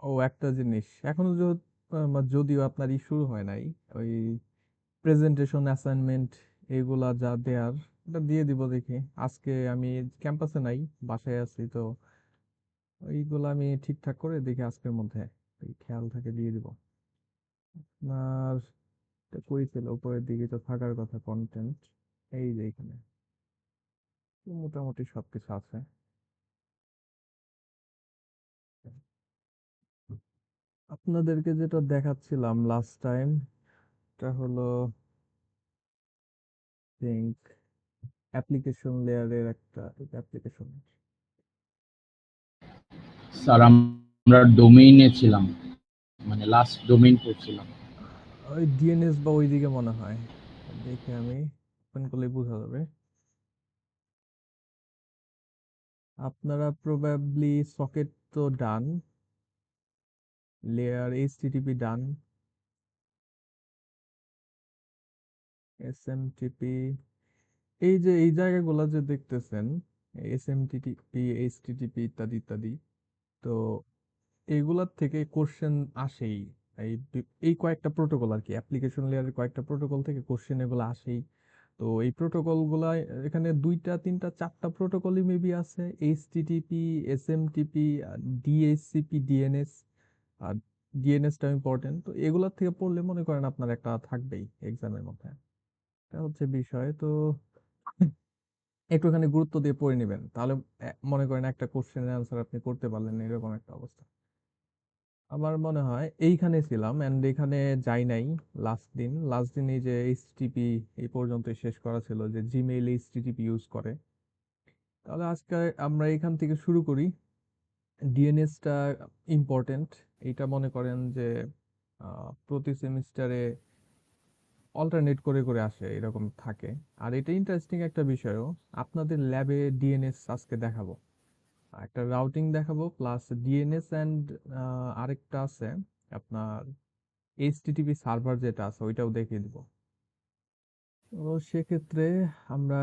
ও একটা জিনিস এখনো যদিও আপনার শুরু হয় নাই, ওই প্রেজেন্টেশন অ্যাসাইনমেন্ট এগুলা যা দেয়ার এটা দিয়ে দিব দেখি। আজকে আমি ক্যাম্পাসে নাই, বাসায় আছি তো। ওইগুলো আমি ঠিকঠাক করে দেখি আজকের মধ্যে এই খেয়াল থাকে দিয়ে দিব। আপনার এটা করেছিল উপরের দিকে তো থাকার কথা কন্টেন্ট, এই যে এখানে মোটামুটি সবকিছু আছে। আপনাদেরকে যেটা দেখাচ্ছিলাম লাস্ট টাইম, এটা হলো থিঙ্ক অ্যাপ্লিকেশন লেয়ারের একটা অ্যাপ্লিকেশন। স্যার আমরা ডোমেইনে ছিলাম, মানে লাস্ট ডোমেইন পড়ছিলাম। ওই ডিএনএস বা ওইদিকে মনে হয়, দেখে আমি ওপেন করলে বোঝা যাবে। আপনারা প্রবাবলি সকেট তো ডান, লেয়ার এইচটিটিপি ডান, এসএমটিপি এই যে এই জায়গাগুলো যে দেখতেছেন, এসএমটিপি এইচটিটিপি ইত্যাদি ইত্যাদি, তো এইগুলার থেকে কোশ্চেন আসেই। এই কয়েকটা প্রোটোকল আর কি, অ্যাপ্লিকেশন লেয়ারের কয়েকটা প্রোটোকল থেকে কোশ্চেন এগুলো আসেই। তো এই প্রোটোকল গুলা এখানে দুইটা তিনটা চারটা প্রোটোকলই মেবি আছে, এইচটিটিপি, এসএমটিপি, ডিএইচসিপি, ডিএনএস। আর ডিএনএসটা ইম্পর্টেন্ট, তো এগুলার থেকে পড়লে মনে করেন আপনার একটা থাকবেই এক্সামের মধ্যে। এটা হচ্ছে বিষয় তো। একটুখানি গুরুত্ব দিয়ে পড়ে নেবেন, তাহলে মনে করেন একটা কোশ্চেনের আনসার আপনি করতে পারলেন না, এরকম একটা অবস্থা। আমার মনে হয় এইখানে ছিলাম এন্ড এখানে যাই নাই। লাস্ট দিন এই যে এইচটিটিপি এই পর্যন্ত শেষ করা ছিল, যে জিমেইল এইচটিটিপি ইউজ করে। তাহলে আজকে আমরা এখান থেকে শুরু করি। ডিএনএসটা ইম্পর্টেন্ট, এটা মনে করেন যে প্রতি সেমিস্টারে অল্টারনেট করে করে আসে, এরকম থাকে। আর এটা ইন্টারেস্টিং একটা বিষয়ও, আপনাদের ল্যাবে ডিএনএস আজকে দেখাবো, একটা রাউটিং দেখাবো প্লাস ডিএনএস অ্যান্ড আরেকটা আছে আপনার এইচটিটিপি সার্ভার যেটা আছে ওইটাও দেখিয়ে দিব। তো সেক্ষেত্রে আমরা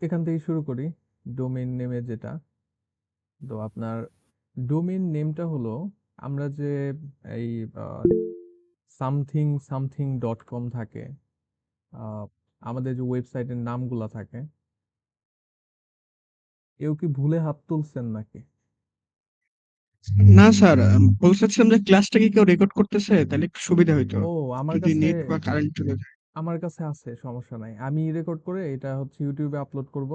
এখান থেকে শুরু করি। ডোমেইন নেমের যেটা, তো আপনার ডোমেইন নেমটা হলো, আমরা যে এই সামথিং সামথিং ডট কম থাকে, আহ, আমাদের যে ওয়েবসাইটের নামগুলা থাকে, কেউ কি ভুলে হাত তুলছেন নাকি? না স্যার, বলতেছিলাম যে ক্লাসটা কি কেউ রেকর্ড করতেছে, তাহলে একটু সুবিধা হইতো ও, আমার যদি কাছে নেট বা কারেন্ট চলে যায়। আমার কাছে আছে, সমস্যা নাই, আমি রেকর্ড করে এটা হচ্ছে ইউটিউবে আপলোড করব।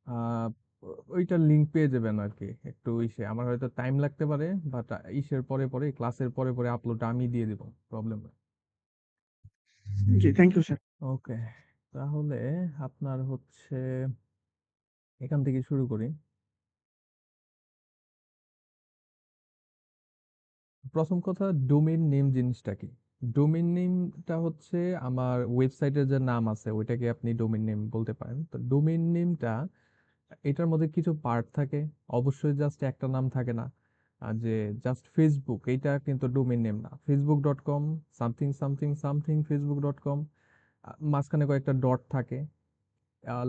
আহ ওইটার লিংক পেয়ে যাবেন আর কি। একটু আমার হয়তো টাইম লাগতে পারে, বাট ইসের পরে পরে ক্লাসের পরে পরে আপলোডটা আমি দিয়ে দিব, প্রবলেম নেই। জি, থ্যাংক ইউ স্যার। ওকে, তাহলে আপনার হচ্ছে এখান থেকে শুরু করি। প্রথম কথা, ডোমেইন নেম জিনিসটা কি? ডোমেইন নেমটা হচ্ছে আমার ওয়েবসাইটের যে নাম আছে ওইটাকে আপনি ডোমেইন নেম বলতে পারেন। তো ডোমেইন নেমটা, এটার মধ্যে কিছু পার্ট থাকে, অবশ্যই জাস্ট একটা নাম থাকে না। আর যে জাস্ট ফেসবুক, এইটা কিন্তু ডোমেইন নেম না। facebook.com something something something facebook.com, মাঝখানে কয়েকটা ডট থাকে,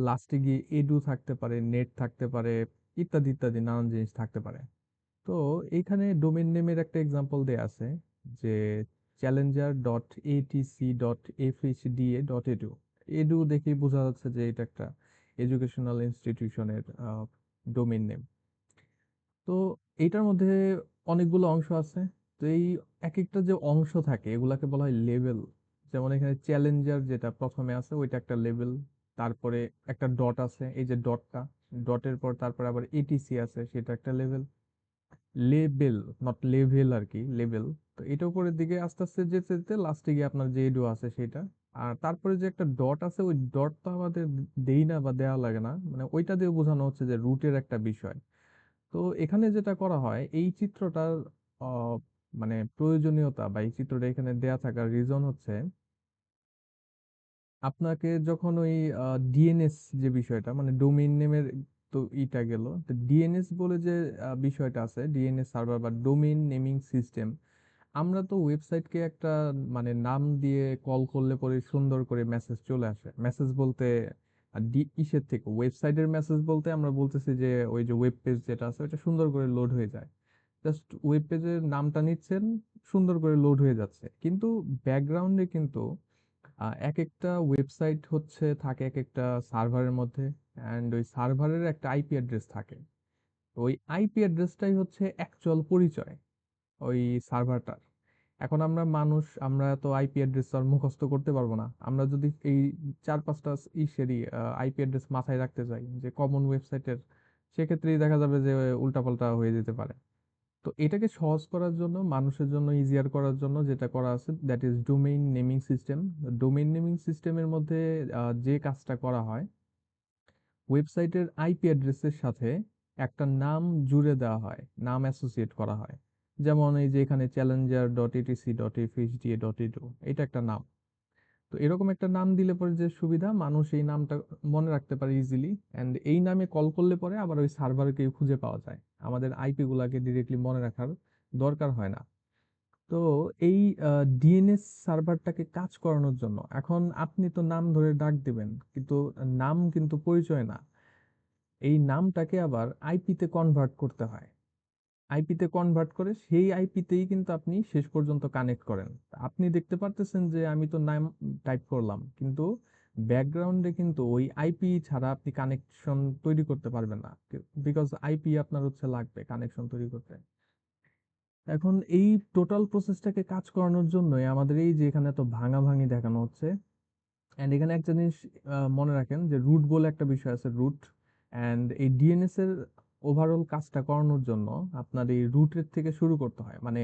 লাস্টে গিয়ে এডু থাকতে পারে, নেট থাকতে পারে, ইত্যাদি ইত্যাদি নানান জিনিস থাকতে পারে। তো এইখানে ডোমেইন নেমের একটা এক্সাম্পল দেয়া আছে, যে challenger.atc.fhda.edu। এডু দেখেই বোঝা যাচ্ছে যে এটা একটা এডুকেশনাল ইনস্টিটিউশনের ডোমেইন নেম। তো এইটার মধ্যে অনেকগুলো অংশ আছে। তো এই এক একটা যে অংশ থাকে এগুলাকে বলা হয় লেভেল। যেমন এখানে চ্যালেঞ্জার যেটা প্রথমে আছে ওইটা একটা লেভেল, তারপরে একটা ডট আছে, এই যে ডটটা, ডটের পর তারপরে আবার এটিসি আছে, সেটা একটা লেভেল। লেবেল, নট লেভেল আর কি, লেভেল। তো এটা উপরের দিকে আস্তে আস্তে যেতে যেতে লাস্টে গিয়ে আপনার যে এডু আছে সেটা। আর তারপরে যে একটা ডট আছে, ওই ডটটা আমাদের দেই না বা দেওয়া লাগে না, মানে ওইটা দিয়ে বোঝানো হচ্ছে যে রুটের একটা বিষয়। তো এখানে যেটা করা হয়, এই চিত্রটার আহ, মানে প্রয়োজনীয়তা বা এই চিত্রটা এখানে দেয়া থাকার রিজন হচ্ছে, আপনাকে যখন ওই ডিএনএস যে বিষয়টা, মানে ডোমেইন নেমের, তো ইটা গেল, তো ডিএনএস বলে যে বিষয়টা আছে, ডিএনএস সার্ভার বা ডোমেইন নেমিং সিস্টেম। আমরা তো ওয়েবসাইটকে একটা মানে নাম দিয়ে কল করলে পরে সুন্দর করে মেসেজ চলে আসে। মেসেজ বলতে ইসের থেকে ওয়েবসাইটের মেসেজ বলতে আমরা বলতেছি যে ওই যে ওয়েব পেজ যেটা আছে ওটা সুন্দর করে লোড হয়ে যায়। জাস্ট ওয়েব পেজের নামটা নিচ্ছেন, সুন্দর করে লোড হয়ে যাচ্ছে। কিন্তু ব্যাকগ্রাউন্ডে কিন্তু এক একটা ওয়েবসাইট হচ্ছে থাকে এক একটা সার্ভারের মধ্যে, অ্যান্ড ওই সার্ভারের একটা আইপি অ্যাড্রেস থাকে। তো ওই আইপি অ্যাড্রেসটাই হচ্ছে অ্যাকচুয়াল পরিচয় ওই সার্ভারটার। এখন আমরা মানুষ, আমরা তো আইপি অ্যাড্রেস আর মুখস্থ করতে পারবো না। আমরা যদি এই 4-5টা ইসেরই আইপি অ্যাড্রেস মাথায় রাখতে চাই যে কমন ওয়েবসাইটের, সেক্ষেত্রেই দেখা যাবে যে উল্টাপাল্টা হয়ে যেতে পারে। তো এটাকে সহজ করার জন্য, মানুষের জন্য ইজিয়ার করার জন্য যেটা করা আছে, that is domain naming system. Domain naming সিস্টেমের মধ্যে যে কাজটা করা হয়, ওয়েবসাইটের আইপি অ্যাড্রেসের সাথে একটা নাম জুড়ে দেওয়া হয়, নাম অ্যাসোসিয়েট করা হয়। যেমন এই যে এখানে challenger.etc.fhda.edu, এটা একটা নাম। তো এরকম একটা নাম দিলে পরে যে সুবিধা, মানুষ এই নামটা মনে রাখতে পারে ইজিলি, এন্ড এই নামে কল করলে পরে আবার ওই সার্ভারকে খুঁজে পাওয়া যায়। আমাদের আইপি গুলাকে ডিরেক্টলি মনে রাখার দরকার হয় না। তো এই ডিএনএস সার্ভারটাকে কাজ করানোর জন্য, এখন আপনি তো নাম ধরে ডাক দিবেন, কিন্তু নাম কিন্তু পরিচয় না। এই নামটাকে আবার আইপিতে কনভার্ট করতে হয়। আইপিতে কনভার্ট করে সেই আইপিতেই কিন্তু আপনি শেষ পর্যন্ত কানেক্ট করেন। আপনি দেখতে পারতেছেন যে আমি তো নাম টাইপ করলাম, কিন্তু ব্যাকগ্রাউন্ডে কিন্তু ওই আইপি ছাড়া আপনি কানেকশন তৈরি করতে পারবেন না, বিকজ আইপি আপনার হচ্ছে লাগবে কানেকশন তৈরি করতে। এখন এই টোটাল প্রসেসটাকে কাজ করানোর জন্যই আমাদের এই যে এখানে তো ভাঙাভাঙি দেখানো হচ্ছে। এন্ড এখানে একটা জিনিস মনে রাখেন যে রুট বলে একটা বিষয় আছে, রুট। এন্ড এই ডিএনএস এর ওভারঅল কাজটা করানোর জন্য আপনার এই রুটের থেকে শুরু করতে হয়। মানে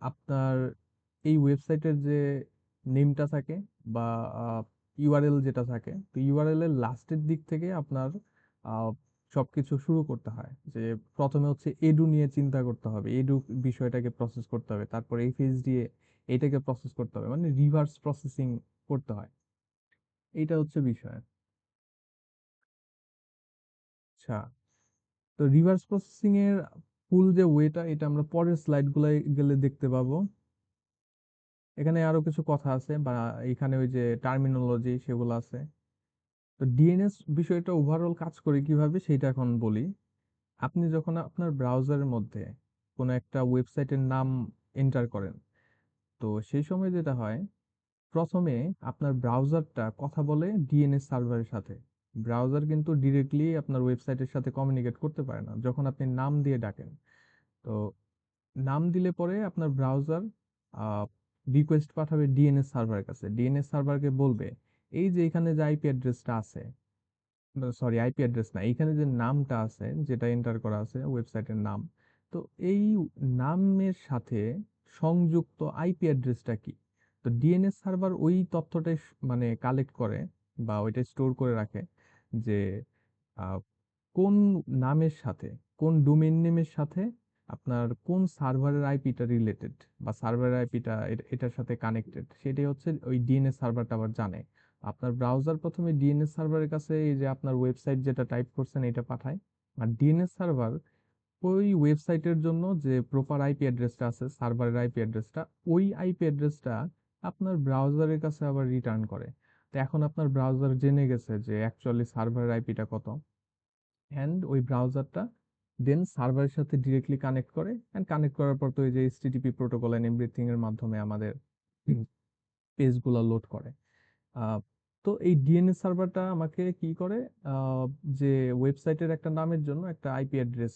আপনার এই ওয়েবসাইটের যে নেমটা থাকে বা ইউআরএল যেটা থাকে, তো ইউআরএল এর লাস্টের দিক থেকে আপনার আহ, সবকিছু শুরু করতে হয়। যে প্রথমে হচ্ছে এডু নিয়ে চিন্তা করতে হবে, এডু বিষয়টাকে প্রসেস করতে হবে, তারপর এই ফেজ দিয়ে এটাকে প্রসেস করতে হবে, মানে রিভার্স প্রসেসিং করতে হয়। এইটা হচ্ছে বিষয়। আচ্ছা, তো রিভার্স প্রসেসিং এর ফুল যে ওয়েটা, এটা আমরা পরের স্লাইড গুলাই গেলে দেখতে পাবো। এখানে আরো কিছু কথা আছে, বা এখানে ওই যে টার্মিনোলজি সেগুলো আছে। তো ডিএনএস বিষয়টা ওভারঅল কাজ করে কিভাবে সেটা এখন বলি। আপনি যখন আপনার ব্রাউজারের মধ্যে কোনো একটা ওয়েবসাইটের নাম এন্টার করেন, তো সেই সময় যেটা হয়, প্রথমে আপনার ব্রাউজারটা কথা বলে ডিএনএস সার্ভারের সাথে। ব্রাউজার কিন্তু ডিরেক্টলি আপনার ওয়েবসাইটের সাথে কমিউনিকেট করতে পারে না যখন আপনি নাম দিয়ে ডাকেন। তো নাম দিলে পরে আপনার ব্রাউজার রিকোয়েস্ট পাঠাবে ডিএনএস সার্ভারের কাছে। ডিএনএস সার্ভারকে বলবে এই যে এখানে যে আইপি অ্যাড্রেসটা আছে, সরি আইপি অ্যাড্রেস না, এখানে যে নামটা আছে যেটা এন্টার করা আছে ওয়েবসাইটের নাম, তো এই নামের সাথে সংযুক্ত আইপি অ্যাড্রেসটা কি। তো ডিএনএস সার্ভার ওই তথ্যটাই মানে কালেক্ট করে বা ওইটা স্টোর করে রাখে যে আহ, কোন নামের সাথে, কোন ডোমেইন নেমের সাথে আপনার কোন সার্ভারের আইপিটা রিলেটেড, বা সার্ভারের আইপিটা এটার সাথে কানেক্টেড, সেটাই হচ্ছে ওই ডিএনএস সার্ভারটা আবার জানে। আপনার ব্রাউজার প্রথমে ডিএনএস সার্ভারের কাছে এই যে আপনার ওয়েবসাইট যেটা টাইপ করছেন এটা পাঠায়, আর ডিএনএস সার্ভার ওই ওয়েবসাইটের জন্য যে প্রপার আইপি অ্যাড্রেসটা আছে, সার্ভারের আইপি অ্যাড্রেসটা, ওই আইপি অ্যাড্রেসটা আপনার ব্রাউজারের কাছে আবার রিটার্ন করে। তো এখন আপনার ব্রাউজার জেনে গেছে যে অ্যাকচুয়ালি সার্ভারের আইপিটা কত, অ্যান্ড ওই ব্রাউজারটা দেন সার্ভারের সাথে ডিরেক্টলি কানেক্ট করে, অ্যান্ড কানেক্ট করার পর তো এই যে এইচটিটিপি প্রোটোকল এন্ড এভরিথিং এর মাধ্যমে আমাদের পেজগুলো লোড করে। আহ, তো এই ডিএনএস সার্ভারটা আমাকে কি করে, আহ, যে ওয়েবসাইটের একটা নামের জন্য একটা আইপি অ্যাড্রেস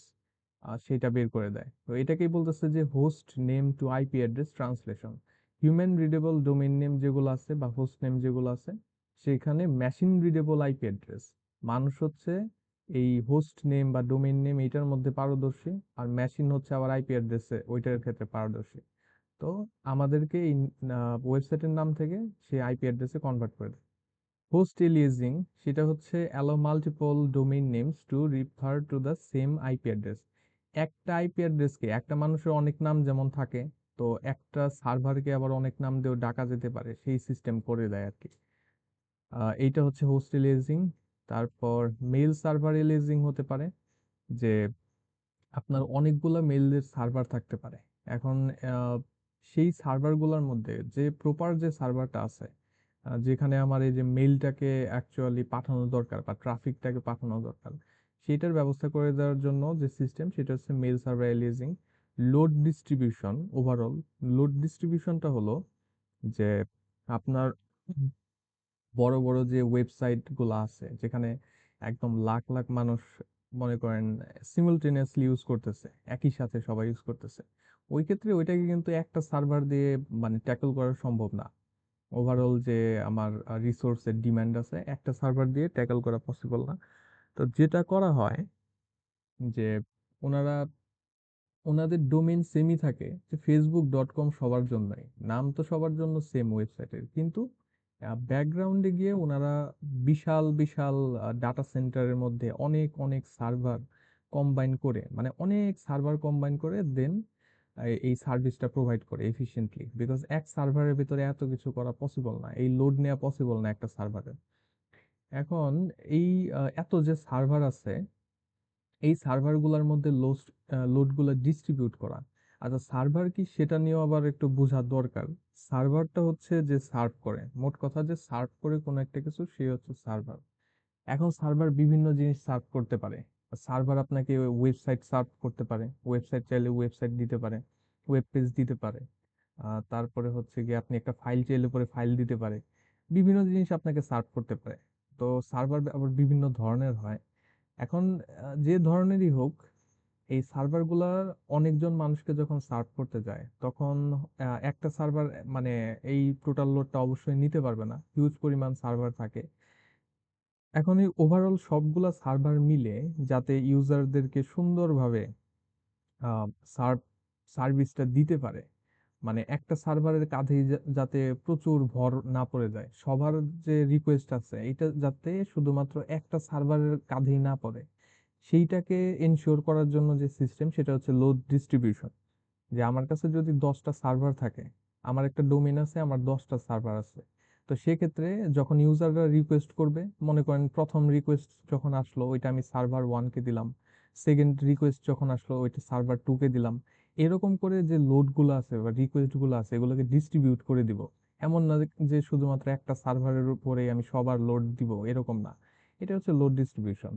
সেটা বের করে দেয়। তো এটাকেই বলতেছে যে host name to IP address translation. Human readable domain name যেগুলো আছে বা হোস্ট নেম যেগুলো আছে, সেখানে মেশিন রিডেবল আইপি অ্যাড্রেস। মানুষ হচ্ছে এই হোস্ট নেম বা ডোমেইন নেম এইটার মধ্যে পারদর্শী, আর মেশিন হচ্ছে আবার আইপি অ্যাড্রেসে ওইটার ক্ষেত্রে পারদর্শী। তো আমাদেরকে এই ওয়েবসাইটের নাম থেকে সেই আইপি অ্যাড্রেসে কনভার্ট করে দেয়। হোস্ট এলিয়াসিং, সেটা হচ্ছে allow multiple domain names to refer to the same IP address. একটা আইপি অ্যাড্রেসকে, একটা মানুষের অনেক নাম যেমন থাকে, তো একটা সার্ভারকে আবার অনেক নাম দিয়েও ডাকা যেতে পারে, সেই সিস্টেম করে দেয় আর কি। এইটা হচ্ছে হোস্ট এলিয়াসিং। তারপর মেইল সার্ভার এলিয়াসিং হতে পারে, যে আপনার অনেকগুলো মেইলের সার্ভার থাকতে পারে। এখন আহ, সেই সার্ভারগুলোর মধ্যে যে প্রপার যে সার্ভারটা আছে, যেখানে আমার এই যে মেইলটাকে অ্যাকচুয়ালি পাঠানো দরকার বা ট্রাফিকটাকে পাঠানো দরকার, সেটার ব্যবস্থা করে দেওয়ার জন্য যে সিস্টেম সেটা হচ্ছে mail server aliasing. Load distribution, overall load ডিস্ট্রিবিউশনটা হলো যে আপনার বড় বড় যে ওয়েবসাইট গুলো আছে যেখানে একদম লাখ লাখ মানুষ মনে করেন সিমultaneously ইউজ করতেছে, একই সাথে সবাই ইউজ করতেছে, ওই ক্ষেত্রে ওইটাকে কিন্তু একটা সার্ভার দিয়ে মানে ট্যাকল করা সম্ভব না। ওভারঅল যে আমার রিসোর্সের ডিমান্ড আছে একটা সার্ভার দিয়ে ট্যাকল করা পসিবল না। তো যেটা করা হয় যে ওনারা ওনাদের ডোমেইন সেমই থাকে, যে facebook.com সবার জন্যই, নাম তো সবার জন্য সেম ওয়েবসাইটের, কিন্তু ব্যাকগ্রাউন্ডে গিয়ে ওনারা বিশাল বিশাল ডাটা সেন্টারের মধ্যে অনেক অনেক সার্ভার কম্বাইন করে, মানে অনেক সার্ভার কম্বাইন করে দেন এই সার্ভিসটা প্রোভাইড করে এফিশিয়েন্টলি, বিকজ এক সার্ভারের ভিতরে এত কিছু করা পসিবল না, এই লোড নেওয়া পসিবল না একটা সার্ভারে। এখন এই এত যে সার্ভার আছে, এই সার্ভারগুলোর মধ্যে লোডগুলো ডিস্ট্রিবিউট করা। আচ্ছা, সার্ভার কি সেটা নিয়েও আবার একটু বোঝা দরকার। সার্ভারটা হচ্ছে যে সার্ভ করে, মোট কথা যে সার্ভ করে কোনো একটা কিছু, সে হচ্ছে সার্ভার। এখন সার্ভার বিভিন্ন জিনিস সার্ভ করতে পারে। সার্ভার আপনাকে ওয়েবসাইট সার্ভ করতে পারে, ওয়েবসাইট চাইলে ওয়েবসাইট দিতে পারে, ওয়েব পেজ দিতে পারে। তারপরে হচ্ছে গিয়ে আপনি একটা ফাইল চাইলে পরে ফাইল দিতে পারে, বিভিন্ন জিনিস আপনাকে সার্ভ করতে পারে। তো সার্ভার আবার বিভিন্ন ধরনের হয়। এখন যে ধরনেরই হোক, এই সার্ভারগুলার অনেকজন মানুষকে যখন সার্ভ করতে যায় তখন একটা সার্ভার মানে এই টোটাল লোডটা অবশ্যই নিতে পারবে না, হিউজ পরিমাণ সার্ভার থাকে। এখন এই ওভারঅল সবগুলা সার্ভার মিলে যাতে ইউজারদেরকে সুন্দরভাবে সার্ভ সার্ভিসটা দিতে পারে, মানে একটা সার্ভারের কাঁধেই যাতে প্রচুর ভর না পড়ে যায়, সবার যে রিকোয়েস্ট আছে এটা যাতে শুধুমাত্র একটা সার্ভারের কাঁধেই না পড়ে, সেইটাকে এনশিওর করার জন্য যে সিস্টেম সেটা হচ্ছে লোড ডিস্ট্রিবিউশন। যে আমার কাছে যদি 10টা সার্ভার থাকে, আমার একটা ডোমেইন আছে, আমার 10টা সার্ভার আছে, তো সেক্ষেত্রে যখন ইউজাররা রিকোয়েস্ট করবে, মনে করেন প্রথম রিকোয়েস্ট যখন আসলো ওইটা আমি সার্ভার 1কে দিলাম, সেকেন্ড রিকোয়েস্ট যখন আসলো ওইটা সার্ভার 2কে দিলাম, এরকম করে যে লোডগুলো আছে বা রিকোয়েস্টগুলো আছে এগুলোকে ডিস্ট্রিবিউট করে দিব। এমন না যে শুধুমাত্র একটা সার্ভারের উপরে আমি সবার লোড দিব, এরকম না। এটা হচ্ছে লোড ডিস্ট্রিবিউশন।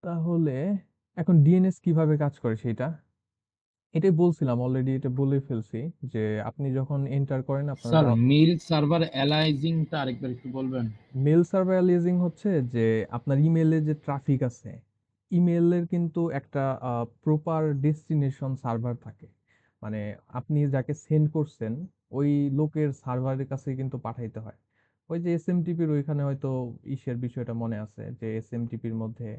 তাহলে এখন ডিএনএস কিভাবে কাজ করে সেটা, এটাই বলছিলাম অলরেডি, এটা বলে ফেলছি যে আপনি যখন এন্টার করেন আপনার স্যার, মেইল সার্ভার অ্যালাইজিংটা আরেকবার একটু বলবেন? মেল সার্ভার অ্যালিয়াসিং হচ্ছে যে আপনার ইমেলে যে ট্রাফিক আছে, ইমেলের কিন্তু একটা প্রপার ডেস্টিনেশন সার্ভার থাকে, মানে আপনি যাকে সেন্ড করছেন ওই লোকের সার্ভারের কাছে কিন্তু পাঠাইতে হয়। ওই যে এসএমটিপির ওইখানে হয়তো ইসের বিষয়টা মনে আছে যে এসএমটিপির মধ্যে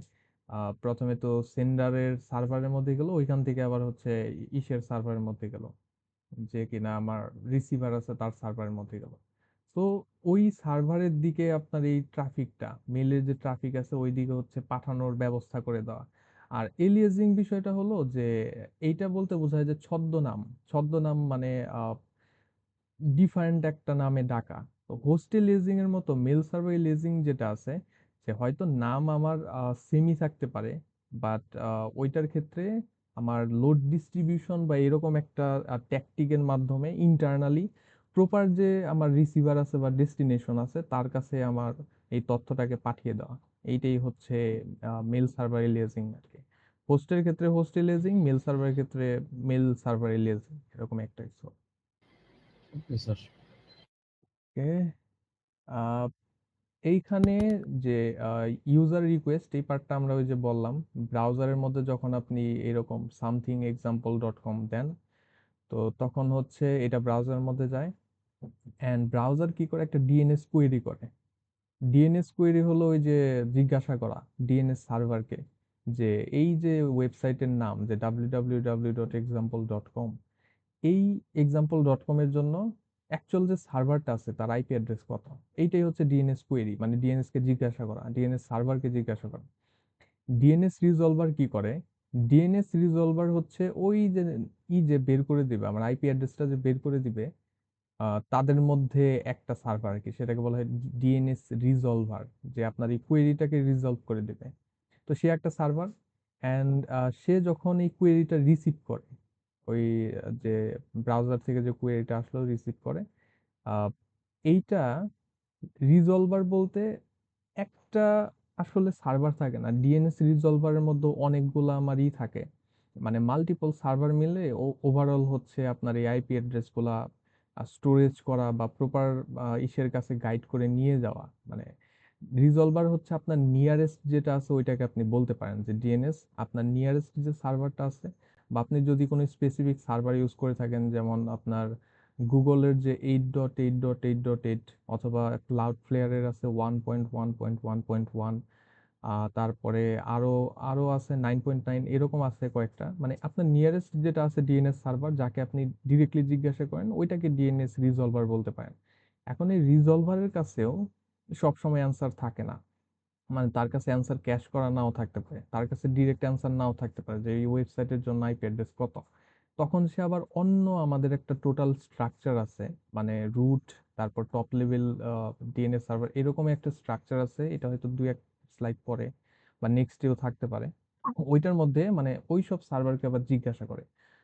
প্রথমে তো সেন্ডারের সার্ভারের মধ্যে গেল, ওইখান থেকে আবার হচ্ছে ইসের সার্ভারের মধ্যে গেল, যে কিনা আমার রিসিভার আছে তার সার্ভারের মধ্যে গেল। তো ওই সার্ভারের দিকে আপনার এই ট্রাফিকটা, মেলের যে ট্রাফিক আছে ওই দিকে হচ্ছে পাঠানোর ব্যবস্থা করে দেওয়া। আর এলিয়াসিং বিষয়টা হলো যে এইটা বলতে বোঝায় যে ছদ্মনাম, ছদ্মনাম মানে ডিফারেন্ট একটা নামে ডাকা। তো হোস্টেল লিজিং এর মতো মেল সার্ভার লিজিং যেটা আছে, যে হয়তো নাম আমার সেমই থাকতে পারে, বাট ওইটার ক্ষেত্রে আমার লোড ডিস্ট্রিবিউশন বা এরকম একটা ট্যাকটিকের মাধ্যমে ইন্টারনালি প্রপার যে আমার রিসিভার আছে বা ডেস্টিনেশন আছে তার কাছে আমার এই তথ্যটাকে পাঠিয়ে দেওয়া। এইটাই হচ্ছে মেল সার্ভার লিজিং আর কি। হোস্টের ক্ষেত্রে হোস্টেল লিজিং, মেল সার্ভারের ক্ষেত্রে মেল সার্ভার লিজিং, এরকম একটা কিছু। Okay sir. ওকে। আহ, এইখানে যে ইউজার রিকোয়েস্ট এই পার্টটা আমরা ওই যে বললাম, ব্রাউজারের মধ্যে যখন আপনি এরকম সামথিং এক্সাম্পল ডট কম দেন, তো তখন হচ্ছে এটা ব্রাউজারের মধ্যে যায়, অ্যান্ড ব্রাউজার কি করে একটা ডিএনএস কোয়েরি করে। ডিএনএস কোয়েরি হলো ওই যে জিজ্ঞাসা করা ডিএনএস সার্ভারকে যে এই যে ওয়েবসাইটের নাম যে www.example.com, এই এক্সাম্পল ডট কম এর জন্য অ্যাকচুয়াল যে সার্ভারটা আছে তার আইপি অ্যাড্রেস কত, এইটাই হচ্ছে ডিএনএস কোয়েরি, মানে ডিএনএস কে জিজ্ঞাসা করা, ডিএনএস সার্ভারকে জিজ্ঞাসা করা। ডিএনএস রিজলভার কি করে, ডিএনএস রিজলভার হচ্ছে ওই যে যে বের করে দিবে আমার আইপি অ্যাড্রেসটা যে বের করে দিবে তাদের মধ্যে একটা সার্ভার আর কি, সেটাকে বলা হয় ডিএনএস রিজলভার, যে আপনার এই কোয়েরিটাকে রিজলভ করে দেবে। তো সে একটা সার্ভার, অ্যান্ড সে যখন এই কোয়েরিটা রিসিভ করে, ওই যে ব্রাউজার থেকে যে কোয়েরিটা আসলো রিসিভ করে, আহ, এইটা রিজলভার বলতে একটা আসলে সার্ভার থাকে না, ডিএনএস রিজলভারের মধ্যে অনেকগুলো আমার থাকে, মানে মাল্টিপল সার্ভার মিলে ওভারঅল হচ্ছে আপনার এই আইপি অ্যাড্রেস গুলা স্টোরেজ করা বা প্রপার ইসের কাছে গাইড করে নিয়ে যাওয়া। মানে রিজলভার হচ্ছে আপনার নিয়ারেস্ট যেটা আছে ওইটাকে আপনি বলতে পারেন যে ডিএনএস আপনার নিয়ারেস্ট যে সার্ভারটা আছে, বা আপনি যদি কোনো স্পেসিফিক সার্ভার ইউজ করে থাকেন, যেমন আপনার গুগলের যে 8.8.8.8, অথবা ক্লাউড ফ্লেয়ারের আছে 1.1.1.1, তারপরে আরো আরো আছে 9.9, এরকম আছে কয়েকটা। মানে আপনার নিয়ারেস্ট যেটা আছে ডিএনএস সার্ভার, যাকে আপনি ডিরেক্টলি জিজ্ঞাসা করেন, ওইটাকে ডিএনএস রিজলভার বলতে পারেন। এখন এই রিজলভারের কাছেও সব সময় অ্যান্সার থাকে না, মানে তার কাছে অ্যান্সার ক্যাশ করা নাও থাকতে পারে, তার কাছে ডিরেক্ট অ্যান্সার নাও থাকতে পারে যে এই ওয়েবসাইটের জন্য আইপি অ্যাড্রেস কত। তখন সে আবার অন্য আমাদের একটা টোটাল স্ট্রাকচার আছে, মানে রুট, তারপর টপ লেভেল ডিএনএস সার্ভার, এরকম একটা স্ট্রাকচার আছে। এটা হয়তো দুই এক স্লাইড পরে বা নেক্সট ডেও থাকতে পারে। ওইটার মধ্যে মানে ওই সব সার্ভারকে আবার জিজ্ঞাসা করে।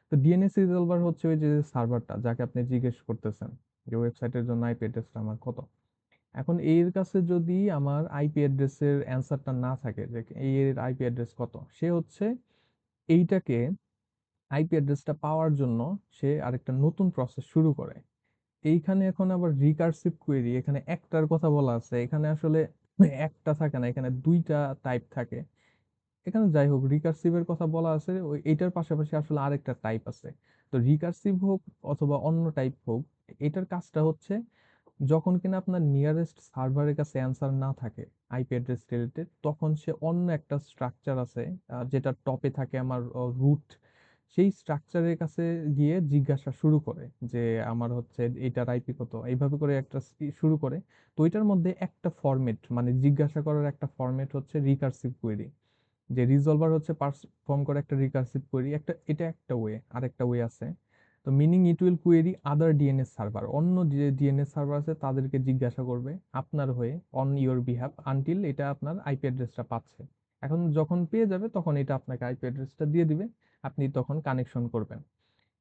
তো ডিএনএস রিজলভার হচ্ছে ওই যে সার্ভারটা যাকে আপনি জিজ্ঞেস করতেছেন যে ওয়েবসাইটের জন্য আইপি অ্যাড্রেসটা আমার কত। এখন এর কাছে যদি আমার আইপি অ্যাড্রেসের অ্যান্সারটা না থাকে যে এই এর আইপি অ্যাড্রেস কত, সে হচ্ছে এইটাকে আইপি অ্যাড্রেসটা পাওয়ার জন্য সে আরেকটা নতুন প্রসেস শুরু করে। এইখানে এখন আবার রিকার্সিভ কোয়েরি, এখানে একটার কথা বলা আছে, এখানে আসলে একটা থাকে না, এখানে দুইটা টাইপ থাকে। এখানে যাই হোক, রিকার্সিভের কথা বলা আছে, ওই এটার পাশাপাশি আসলে আরেকটা টাইপ আছে। তো রিকার্সিভ হোক অথবা অন্য টাইপ হোক, এটার কাজটা হচ্ছে যখন কিনা আপনার নিয়ারেস্ট সার্ভারের কাছে অ্যান্সার না থাকে আইপি অ্যাড্রেস রিলেটেড, তখন সে অন্য একটা স্ট্রাকচার আছে যেটা টপে থাকে আমার রুট, সেই স্ট্রাকচারের কাছে গিয়ে জিজ্ঞাসা শুরু করে যে আমার হচ্ছে এটার আইপি কত, এইভাবে করে একটা শুরু করে। তো এটার মধ্যে একটা ফরম্যাট, মানে জিজ্ঞাসা করার একটা ফরম্যাট হচ্ছে রিকার্সিভ কোয়েরি, যে রিজলভার হচ্ছে পারফর্ম করে একটা রিকার্সিভ কোয়েরি, একটা এটা একটা ওয়ে, আরেকটা ওয়ে আছে। তো meaning it will query other DNS server, অন্য যে ডিএনএস সার্ভার আছে তাদেরকে জিজ্ঞাসা করবে আপনার হয়ে অন ইওর বিহাফ আনটিল এটা আপনার আইপি অ্যাড্রেসটা পাচ্ছে। এখন যখন পেয়ে যাবে তখন এটা আপনাকে আইপি অ্যাড্রেসটা দিয়ে দিবে, আপনি তখন কানেকশন করবেন।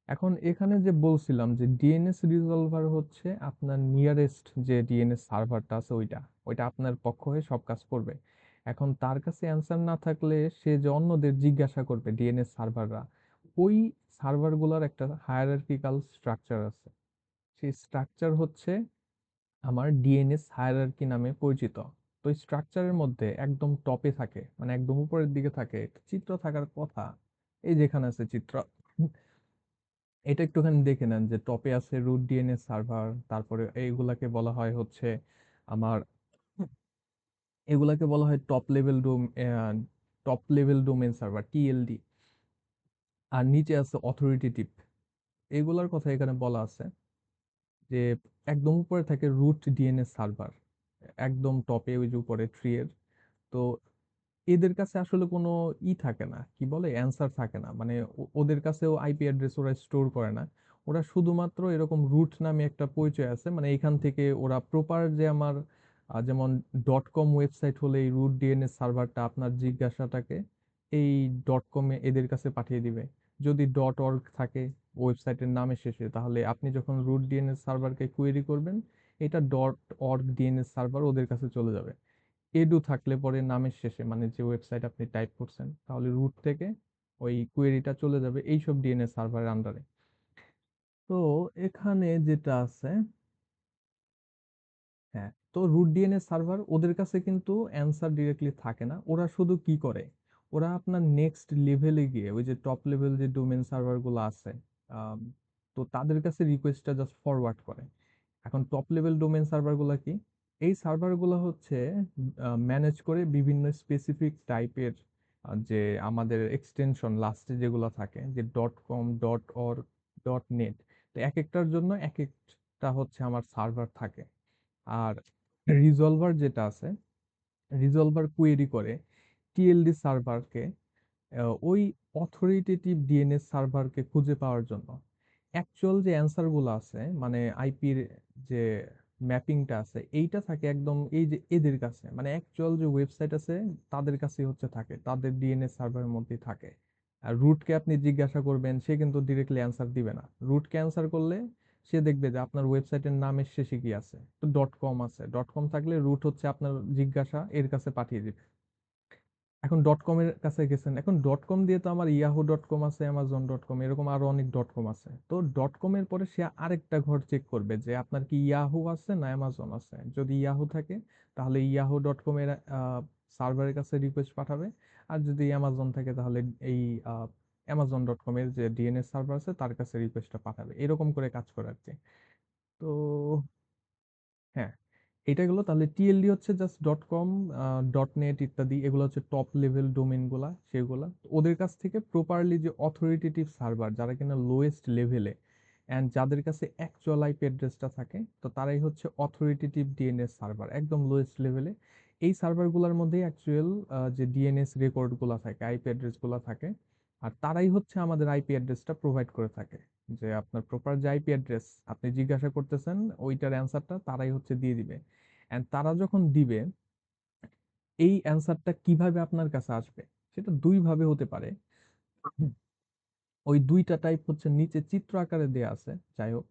এখন এখানে যে বলছিলাম যে ডিএনএস রিজলভার হচ্ছে আপনার নিয়ারেস্ট যে ডিএনএস সার্ভারটা আছে ওইটা, ওইটা আপনার পক্ষ হয়ে সব কাজ করবে। এখন তার কাছে অ্যান্সার না থাকলে সে যে অন্যদের জিজ্ঞাসা করবে ডিএনএস সার্ভাররা, ওই সার্ভারগুলোর একটা হায়ারার্কিক্যাল স্ট্রাকচার আছে। সেই স্ট্রাকচার হচ্ছে আমার ডিএনএস হায়ারার্কি নামে পরিচিত। তো এই স্ট্রাকচারের মধ্যে একদম টপে থাকে, মানে একদম উপরের দিকে থাকে, একটা চিত্র থাকার কথা। এই যেখানে আছে চিত্র, এটা একটুখানি দেখে নেন যে টপে আছে রুট ডিএনএস সার্ভার, তারপরে এইগুলাকে বলা হয় হচ্ছে আমার, এগুলাকে বলা হয় top level domain server, TLD. আর নিচে আছে অথরিটেটিভ, এগুলার কথা এখানে বলা আছে যে একদম উপরে থাকে রুট ডিএনএস সার্ভার, একদম টপে ওই যে উপরে ট্রি এর। তো এদের কাছে আসলে কোনো থাকে না, কি বলে, অ্যান্সার থাকে না, মানে ওদের কাছেও আইপি অ্যাড্রেস ওরা স্টোর করে না। ওরা শুধুমাত্র এরকম রুট নামে একটা পরিচয় আছে, মানে এখান থেকে ওরা প্রপার যে আমার যেমন ডট কম ওয়েবসাইট হলে এই রুট ডিএনএস সার্ভারটা আপনার জিজ্ঞাসাটাকে এই ডট কমে এদের কাছে পাঠিয়ে দিবে। যদি ডট অর্গ থাকে ওয়েবসাইটের নামের শেষে, তাহলে আপনি যখন রুট ডিএনএস সার্ভারকে কোয়েরি করবেন, এটা ডট অর্গ ডিএনএস সার্ভার ওদের কাছে চলে যাবে। এডু থাকলে পরে নামের শেষে, মানে যে ওয়েবসাইট আপনি টাইপ করছেন, তাহলে রুট থেকে ওই কোয়েরিটা চলে যাবে এইসব ডিএনএস সার্ভারের আন্ডারে। তো এখানে যেটা আছে, হ্যাঁ, তো রুট ডিএনএস সার্ভার ওদের কাছে কিন্তু অ্যান্সার ডিরেক্টলি থাকে না, ওরা শুধু কি করে, ওরা আপনার নেক্সট লেভেলে গিয়ে ওই যে টপ লেভেল যে ডোমেন সার্ভার গুলো আছে, আম, তো তাদের কাছে রিকোয়েস্টটা জাস্ট ফরওয়ার্ড করে। এখন টপ লেভেল ডোমেন সার্ভারগুলো কি, এই সার্ভারগুলো হচ্ছে ম্যানেজ করে বিভিন্ন স্পেসিফিক টাইপের যে আমাদের এক্সটেনশন লাস্টে যেগুলো থাকে, যে dot com, dot or, dot net, তো এক একটার জন্য এক একটা হচ্ছে আমার সার্ভার থাকে। আর রিজলভার যেটা আছে, রিজলভার কোয়েরি করে টিএলডি সার্ভারকে, ওই অথরিটেটিভ ডিএনএস সার্ভারকে খুঁজে পাওয়ার জন্য। অ্যাকচুয়াল যে অ্যান্সার গুলো আছে, মানে আইপির যে ম্যাপিংটা আছে, এইটা থাকে একদম এই যে এদের কাছে, মানে অ্যাকচুয়াল যে ওয়েবসাইট আছে তাদের কাছেই হচ্ছে থাকে, তাদের ডিএনএস সার্ভারের মধ্যেই থাকে। আর রুটকে আপনি জিজ্ঞাসা করবেন, সে কিন্তু ডিরেক্টলি অ্যান্সার দিবে না। রুটকে অ্যান্সার করলে সে দেখবে যে আপনার ওয়েবসাইটের নামের শেষে কি আছে, তো ডট কম আছে, ডট কম থাকলে রুট হচ্ছে আপনার জিজ্ঞাসা এর কাছে পাঠিয়ে দিবে। এখন ডট কম এর কাছে গেছেন, এখন ডট কম দিয়ে তো আমার yahoo.com আছে, amazon.com, এরকম আরো অনেক ডট কম আছে। তো ডট কম এর পরে সে আরেকটা ঘর চেক করবে যে আপনার কি ইয়াহু আছে না অ্যামাজন আছে। যদি ইয়াহু থাকে তাহলে yahoo.com এর সার্ভারের কাছে রিকোয়েস্ট পাঠাবে, আর যদি অ্যামাজন থাকে তাহলে এই amazon.com এর যে ডিএনএস সার্ভার আছে তার কাছে রিকোয়েস্টটা পাঠাবে। এরকম করে কাজ করে আর কি। তো হ্যাঁ, এটা গেলো। তাহলে টিএলডি হচ্ছে just dot com, dot net ইত্যাদি, এগুলো হচ্ছে টপ লেভেল ডোমেন গুলা, সেগুলা তো ওদের কাছ থেকে প্রপারলি যে অথরিটেটিভ সার্ভার যারা কিনা লোয়েস্ট লেভেলে অ্যান্ড যাদের কাছে অ্যাকচুয়াল আইপি অ্যাড্রেসটা থাকে, তো তারাই হচ্ছে অথরিটেটিভ ডিএনএস সার্ভার, একদম লোয়েস্ট লেভেলে। এই সার্ভারগুলোর মধ্যেই অ্যাকচুয়াল যে ডিএনএস রেকর্ডগুলো থাকে, আইপি অ্যাড্রেসগুলো থাকে, আর তারাই হচ্ছে আমাদের আইপি অ্যাড্রেসটা প্রোভাইড করে থাকে। যে আপনার প্রপার যে আইপি অ্যাড্রেস আপনি জিজ্ঞাসা করতেছেন, ওইটার অ্যান্সারটা তারাই হচ্ছে দিয়ে দিবে। এন্ড তারা যখন দিবে, এই অ্যান্সারটা কিভাবে আপনার কাছে আসবে সেটা দুই ভাবে হতে পারে। হুম, ওই দুইটা টাইপ হচ্ছে নিচে চিত্র আকারে দেয়া আছে। যাই হোক,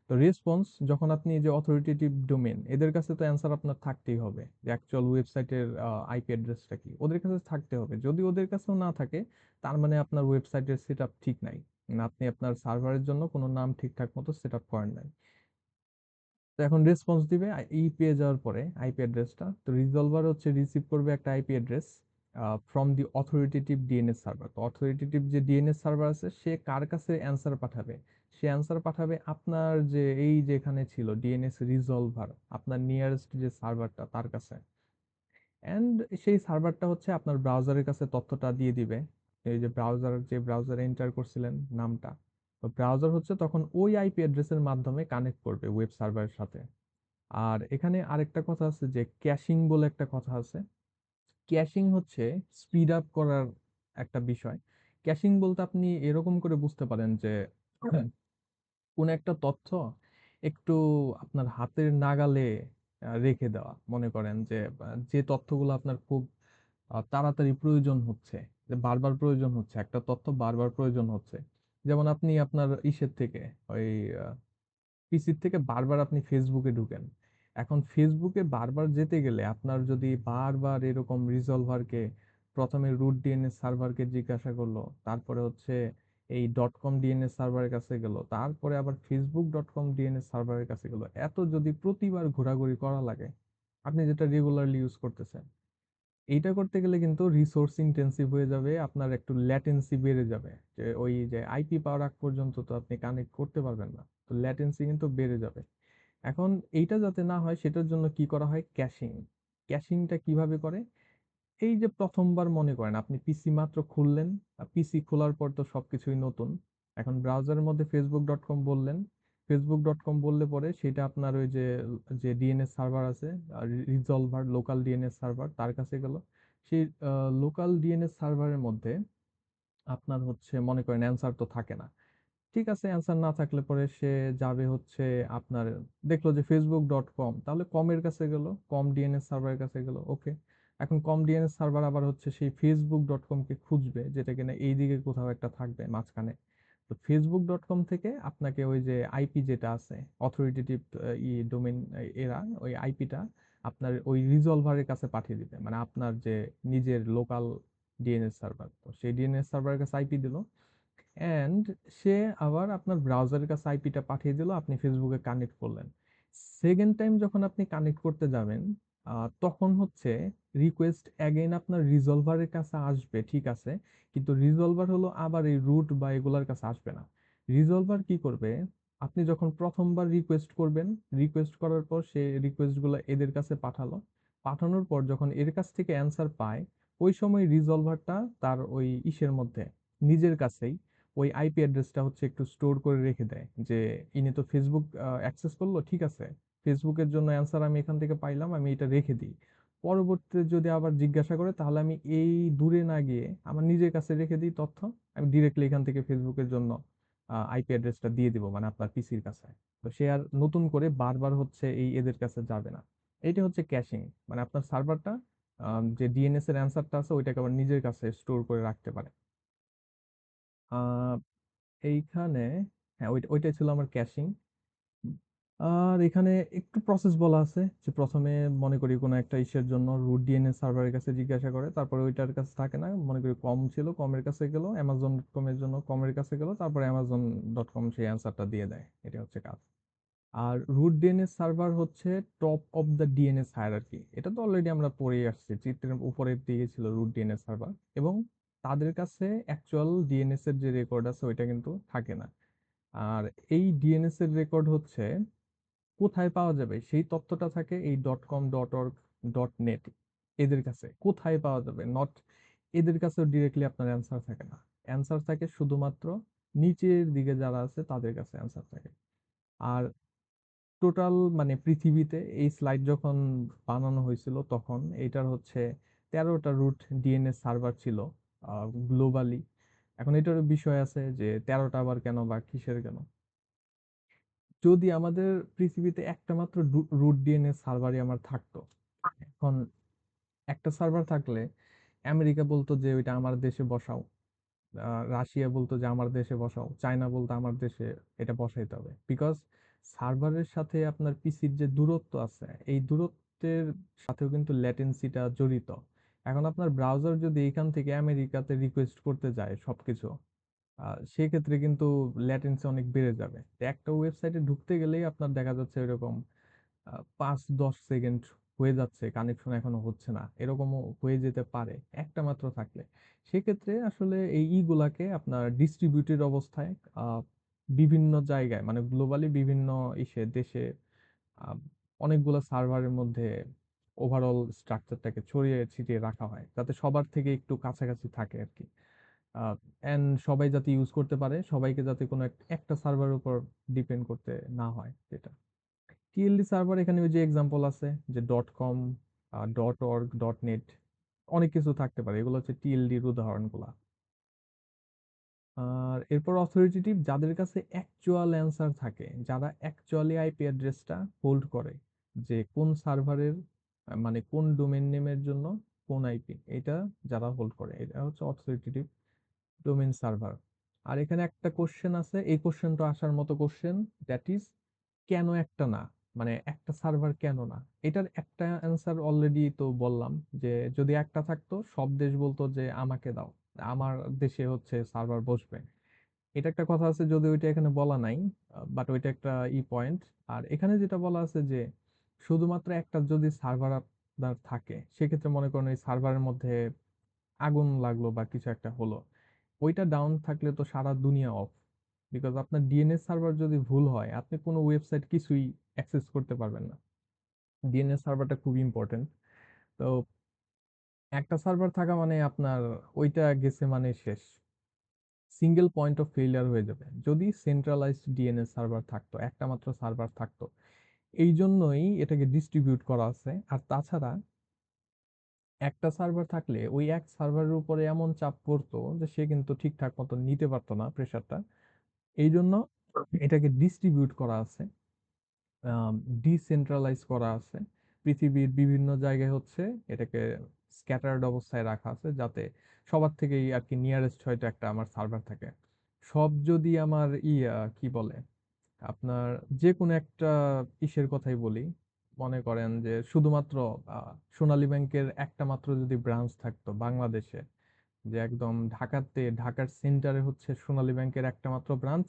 তো রেসপন্স যখন আপনি এই যে অথরিটেটিভ ডোমেন, এদের কাছে তো অ্যান্সার আপনার থাকতেই হবে যে অ্যাকচুয়াল ওয়েবসাইটের আইপি অ্যাড্রেসটা কি, ওদের কাছে থাকতে হবে। যদি ওদের কাছেও না থাকে, তার মানে আপনার ওয়েবসাইটের সেট আপ ঠিক নাই, মানে আপনি আপনার সার্ভারের জন্য কোনো নাম ঠিকঠাক মতো সেট আপ করেন নাই। তো এখন রেসপন্স দিবে এই পেয়ে যাওয়ার পরে আইপি অ্যাড্রেসটা, তো রিজলভার হচ্ছে রিসিভ করবে একটা IP address from the authoritative DNS server. তো অথরিটেটিভ যে ডিএনএস সার্ভার আছে সে কার কাছে অ্যান্সার পাঠাবে, সে অ্যান্সার পাঠাবে আপনার যে এই যেখানে ছিল ডিএনএস রিজলভার, আপনার নিয়ারেস্ট যে সার্ভারটা তার কাছে। অ্যান্ড সেই সার্ভারটা হচ্ছে আপনার ব্রাউজারের কাছে তথ্যটা দিয়ে দিবে। এই যে ব্রাউজারে এন্টার করছিলেন নামটা, তো ব্রাউজার হচ্ছে তখন ওই আইপি অ্যাড্রেসের মাধ্যমে কানেক্ট করবে ওয়েব সার্ভারের সাথে। আর এখানে আরেকটা কথা আছে যে ক্যাশিং বলে একটা কথা আছে। ক্যাশিং হচ্ছে স্পিড আপ করার একটা বিষয়। ক্যাশিং বলতে আপনি এরকম করে বুঝতে পারেন যে কোন একটা তথ্য একটু আপনার হাতের নাগালে রেখে দেওয়া। মনে করেন যে যে তথ্যগুলো আপনার খুব তাড়াতাড়ি প্রয়োজন হচ্ছে, যে বারবার প্রয়োজন হচ্ছে, একটা তথ্য বারবার প্রয়োজন হচ্ছে। যেমন আপনি আপনার ইসের থেকে ওই পিসির থেকে বারবার আপনি ফেসবুকে ঢুকেন। এখন ফেসবুকে বারবার যেতে গেলে আপনার যদি বারবার এরকম রিজলভারকে, প্রথমে রুট ডিএনএস সার্ভারকে জিজ্ঞাসা করলো, তারপরে হচ্ছে এই ডট কম ডিএনএস সার্ভারের কাছে গেল, তারপরে আবার ফেসবুক.com ডিএনএস সার্ভারের কাছে গেল, এত যদি প্রতিবার ঘোরাঘুরি করা লাগে, আপনি যেটা রেগুলারলি ইউজ করতেছেন, এইটা করতে গেলে কিন্তু রিসোর্স ইন্টেন্সিভ হয়ে যাবে, আপনার একটু ল্যাটেন্সি বেড়ে যাবে। যে ওই যে আইপি পাওয়ার আগ পর্যন্ত তো আপনি কানেক্ট করতে পারবেন না, তো ল্যাটেন্সি কিন্তু বেড়ে যাবে। এখন এইটা যাতে না হয় সেটার জন্য কি করা হয়, ক্যাশিং। ক্যাশিংটা কিভাবে করে, এই যে প্রথমবার মনে করেন আপনি পিসি মাত্র খুললেন, পিসি খোলার পর তো সবকিছুই নতুন। এখন ব্রাউজারের মধ্যে ফেসবুক.com বললেন, ফেসবুক.com বললে পরে সেটা আপনার ওই যে যে ডিএনএস সার্ভার আছে, রিজলভার লোকাল ডিএনএস সার্ভার, তার কাছে গেল। সেই লোকাল ডিএনএস সার্ভারের মধ্যে আপনার হচ্ছে মনে করেন অ্যান্সার তো থাকে না। ঠিক আছে, অ্যান্সার না থাকলে পরে সে যাবে হচ্ছে আপনার, দেখলো যে ফেসবুক.com, তাহলে কমের কাছে গেল, কম ডিএনএস সার্ভারের কাছে গেল, ওকে। এখন কম ডিএনএস সার্ভার আবার হচ্ছে সেই ফেসবুক.com কে খুঁজবে, যেটা কিনা এইদিকে কোথাও একটা থাকবে মাঝখানে। তো ফেসবুক.com থেকে আপনাকে ওই যে আইপি যেটা আছে অথরিটেটিভ ডোমেন, এরা ওই আইপিটা আপনার ওই রিজলভারের কাছে পাঠিয়ে দিবে, মানে আপনার যে নিজের লোকাল ডিএনএস সার্ভার, তো সেই ডিএনএস সার্ভারের কাছে আইপি দিল। অ্যান্ড সে আবার আপনার ব্রাউজারের কাছে আইপিটা পাঠিয়ে দিল, আপনি ফেসবুকে কানেক্ট করলেন। সেকেন্ড টাইম যখন আপনি কানেক্ট করতে যাবেন, তখন হচ্ছে রিকোয়েস্ট অ্যাগেইন আপনার রিজলভারের কাছে আসবে, ঠিক আছে, কিন্তু রিজলভার হলো আবার এই রুট বা এগুলার কাছে আসবে না। রিজলভার কি করবে, আপনি যখন প্রথমবার রিকোয়েস্ট করবেন, রিকোয়েস্ট করার পর সে রিকোয়েস্টগুলো এদের কাছে পাঠালো, পাঠানোর পর যখন এর কাছ থেকে অ্যান্সার পায়, ওই সময় রিজলভারটা তার ওই ইসের মধ্যে নিজের কাছেই ওই আইপি অ্যাড্রেসটা হচ্ছে একটু স্টোর করে রেখে দেয়, যে ইনি তো ফেসবুক অ্যাক্সেস করলো, ঠিক আছে, ফেসবুকের জন্য অ্যান্সার আমি এখান থেকে পাইলাম, আমি এটা রেখে দিই। পরবর্তীতে যদি আবার জিজ্ঞাসা করে, তাহলে আমি এই দূরে না গিয়ে আমার নিজের কাছে রেখে দিই তথ্য, আমি ডিরেক্টলি এখান থেকে ফেসবুকের জন্য আইপি অ্যাড্রেসটা দিয়ে দিব, মানে আপনার পিসির কাছে। তো সে আর নতুন করে বারবার হচ্ছে এই এদের কাছে যাবে না। এইটা হচ্ছে ক্যাশিং, মানে আপনার সার্ভারটা যে ডিএনএস এর অ্যান্সারটা আছে ওইটাকে আবার নিজের কাছে স্টোর করে রাখতে পারে। আহ এইখানে হ্যাঁ, ওইটাই ছিল আমার ক্যাশিং। আর এখানে একটু প্রসেস বলা আছে যে প্রথমে মনে করি কোনো একটা ইসের জন্য রুট ডিএনএস সার্ভারের কাছে জিজ্ঞাসা করে, তারপরে ওইটার কাছে থাকে না, মনে করি কম ছিল, কমের কাছে গেল, অ্যামাজন.কম এর জন্য কমের কাছে গেল, তারপরে অ্যামাজন.কম সেই অ্যান্সারটা দিয়ে দেয়। এটা হচ্ছে কাজ। আর রুট ডিএনএস সার্ভার হচ্ছে top of the DNS hierarchy. এটা তো অলরেডি আমরা পড়েই আসছি, চিত্রের উপরের দিকে ছিল রুট ডিএনএস সার্ভার, এবং তাদের কাছে অ্যাকচুয়াল ডিএনএস এর যে রেকর্ড আছে ওইটা কিন্তু থাকে না। আর এই ডিএনএস এর রেকর্ড হচ্ছে কোথায় পাওয়া যাবে সেই তথ্যটা থাকে এই .com.org .net এদের কাছে। কোথায় পাওয়া যাবে, নট এদের কাছেও ডিরেক্টলি আপনার অ্যান্সার থাকে না। অ্যান্সার থাকে শুধুমাত্র নিচের দিকে যারা আছে তাদের কাছে অ্যান্সার থাকে। আর টোটাল মানে পৃথিবীতে এই স্লাইড যখন বানানো হয়েছিল তখন এটার হচ্ছে 13টা রুট ডিএনএস সার্ভার ছিল গ্লোবালি। এখন এটার বিষয় আছে যে 13টা আবার কেন বা কিসের কেন। যদি আমাদের পৃথিবীতে একটা মাত্র রুট ডিএনএস সার্ভারই আমার থাকতো, এখন একটা সার্ভার থাকলে আমেরিকা বলতো যে ওইটা আমার দেশে বসাও, রাশিয়া বলতো যে আমার দেশে বসাও, চায়না বলতো আমার দেশে এটা বসাইতে হবে, বিকজ সার্ভারের সাথে আপনার পিসির যে দূরত্ব আছে এই দূরত্বের সাথেও কিন্তু ল্যাটেন্সিটা জড়িত। এখন আপনার ব্রাউজার যদি এখান থেকে আমেরিকাতে রিকোয়েস্ট করতে যায় সবকিছু, সেক্ষেত্রে কিন্তু ল্যাটেন্সি অনেক বেড়ে যাবে। তো একটা ওয়েবসাইটে ঢুকতে গেলেই আপনার দেখা যাচ্ছে এরকম 5-10 সেকেন্ড হয়ে যাচ্ছে, কানেকশন এখনো হচ্ছে না, এরকমও হয়ে যেতে পারে একটা মাত্র থাকলে। সেক্ষেত্রে আসলে এই ইগুলাকে আপনার ডিস্ট্রিবিউটেড অবস্থায় আহ, বিভিন্ন জায়গায় মানে গ্লোবালি বিভিন্ন দেশে আহ, অনেকগুলো সার্ভারের মধ্যে ওভারঅল স্ট্রাকচারটাকে ছড়িয়ে ছিটিয়ে রাখা হয় যাতে সবার থেকে একটু কাছাকাছি থাকে আর কি। এন্ড সবাই যাতে ইউজ করতে পারে, সবাইকে যাতে কোনো একটা সার্ভারের উপর ডিপেন্ড করতে না হয় যেটা। টিএলডি সার্ভার এখানে ওই যে এক্সাম্পল আছে যে .com .org .net অনেক কিছু থাকতে পারে, এগুলো হচ্ছে টিএলডির উদাহরণগুলা। আর এরপর অথরিটেটিভ, যাদের কাছে অ্যাকচুয়াল অ্যান্সার থাকে, যারা অ্যাকচুয়ালি আইপি অ্যাড্রেসটা হোল্ড করে যে কোন সার্ভারের মানে কোন ডোমেন নেমের জন্য কোন আইপি, এটা যারা হোল্ড করে এটা হচ্ছে অথরিটেটিভ ডোমেন সার্ভার। আর এখানে একটা কোশ্চেন আছে, এই কোশ্চেনটা আসার মতো কোশ্চেন, দ্যাট ইজ কেন একটা না, মানে একটা সার্ভার কেন না। এটার একটা অ্যান্সার অলরেডি তো বললাম যে যদি একটা থাকতো সব দেশ বলতো যে আমাকে দাও, আমার দেশে হচ্ছে সার্ভার বসবে। এটা একটা কথা আছে, যদি ওইটা এখানে বলা নাই, বাট ওইটা একটা পয়েন্ট। আর এখানে যেটা বলা আছে যে শুধুমাত্র একটা যদি সার্ভার আপনার থাকে সেক্ষেত্রে মনে করেন এই সার্ভারের মধ্যে আগুন লাগলো বা কিছু একটা হলো, ওইটা ডাউন থাকলে তো সারা দুনিয়া অফ। বিকজ আপনার ডিএনএস সার্ভার যদি ভুল হয় আপনি কোনো ওয়েবসাইট কিছুই অ্যাক্সেস করতে পারবেন না। ডিএনএস সার্ভারটা খুব ইম্পর্টেন্ট। তো একটা সার্ভার থাকা মানে আপনার ওইটা গেছে মানে শেষ, সিঙ্গেল পয়েন্ট অফ ফেলিয়ার হয়ে যাবে। যদি সেন্ট্রালাইজড ডিএনএস সার্ভার থাকতো, একটা মাত্র সার্ভার থাকতো, এই জন্যই এটাকে ডিস্ট্রিবিউট করা আছে। আর তাছাড়া একটা সার্ভার থাকলে ওই এক সার্ভারের উপরে এমন চাপ পড়তো যে সে কিন্তু ঠিকঠাক মতো নিতে পারতো না প্রেসারটা। এই জন্য এটাকে ডিস্ট্রিবিউট করা আছে, ডিসেন্ট্রালাইজ করা আছে। পৃথিবীর বিভিন্ন জায়গায় হচ্ছে এটাকে স্ক্যাটার্ড অবস্থায় রাখা আছে যাতে সবার থেকেই আর কি নিয়ারেস্ট হয়তো একটা আমার সার্ভার থাকে। সব যদি আমার কি বলে আপনার যে কোনো একটা ইসের কথাই বলি, মনে করেন যে শুধুমাত্র সোনালী ব্যাংকের একটা মাত্র যদি ব্রাঞ্চ থাকতো বাংলাদেশে, যে একদম ঢাকাতে ঢাকার সেন্টারে হচ্ছে সোনালী ব্যাংকের একটা মাত্র ব্রাঞ্চ,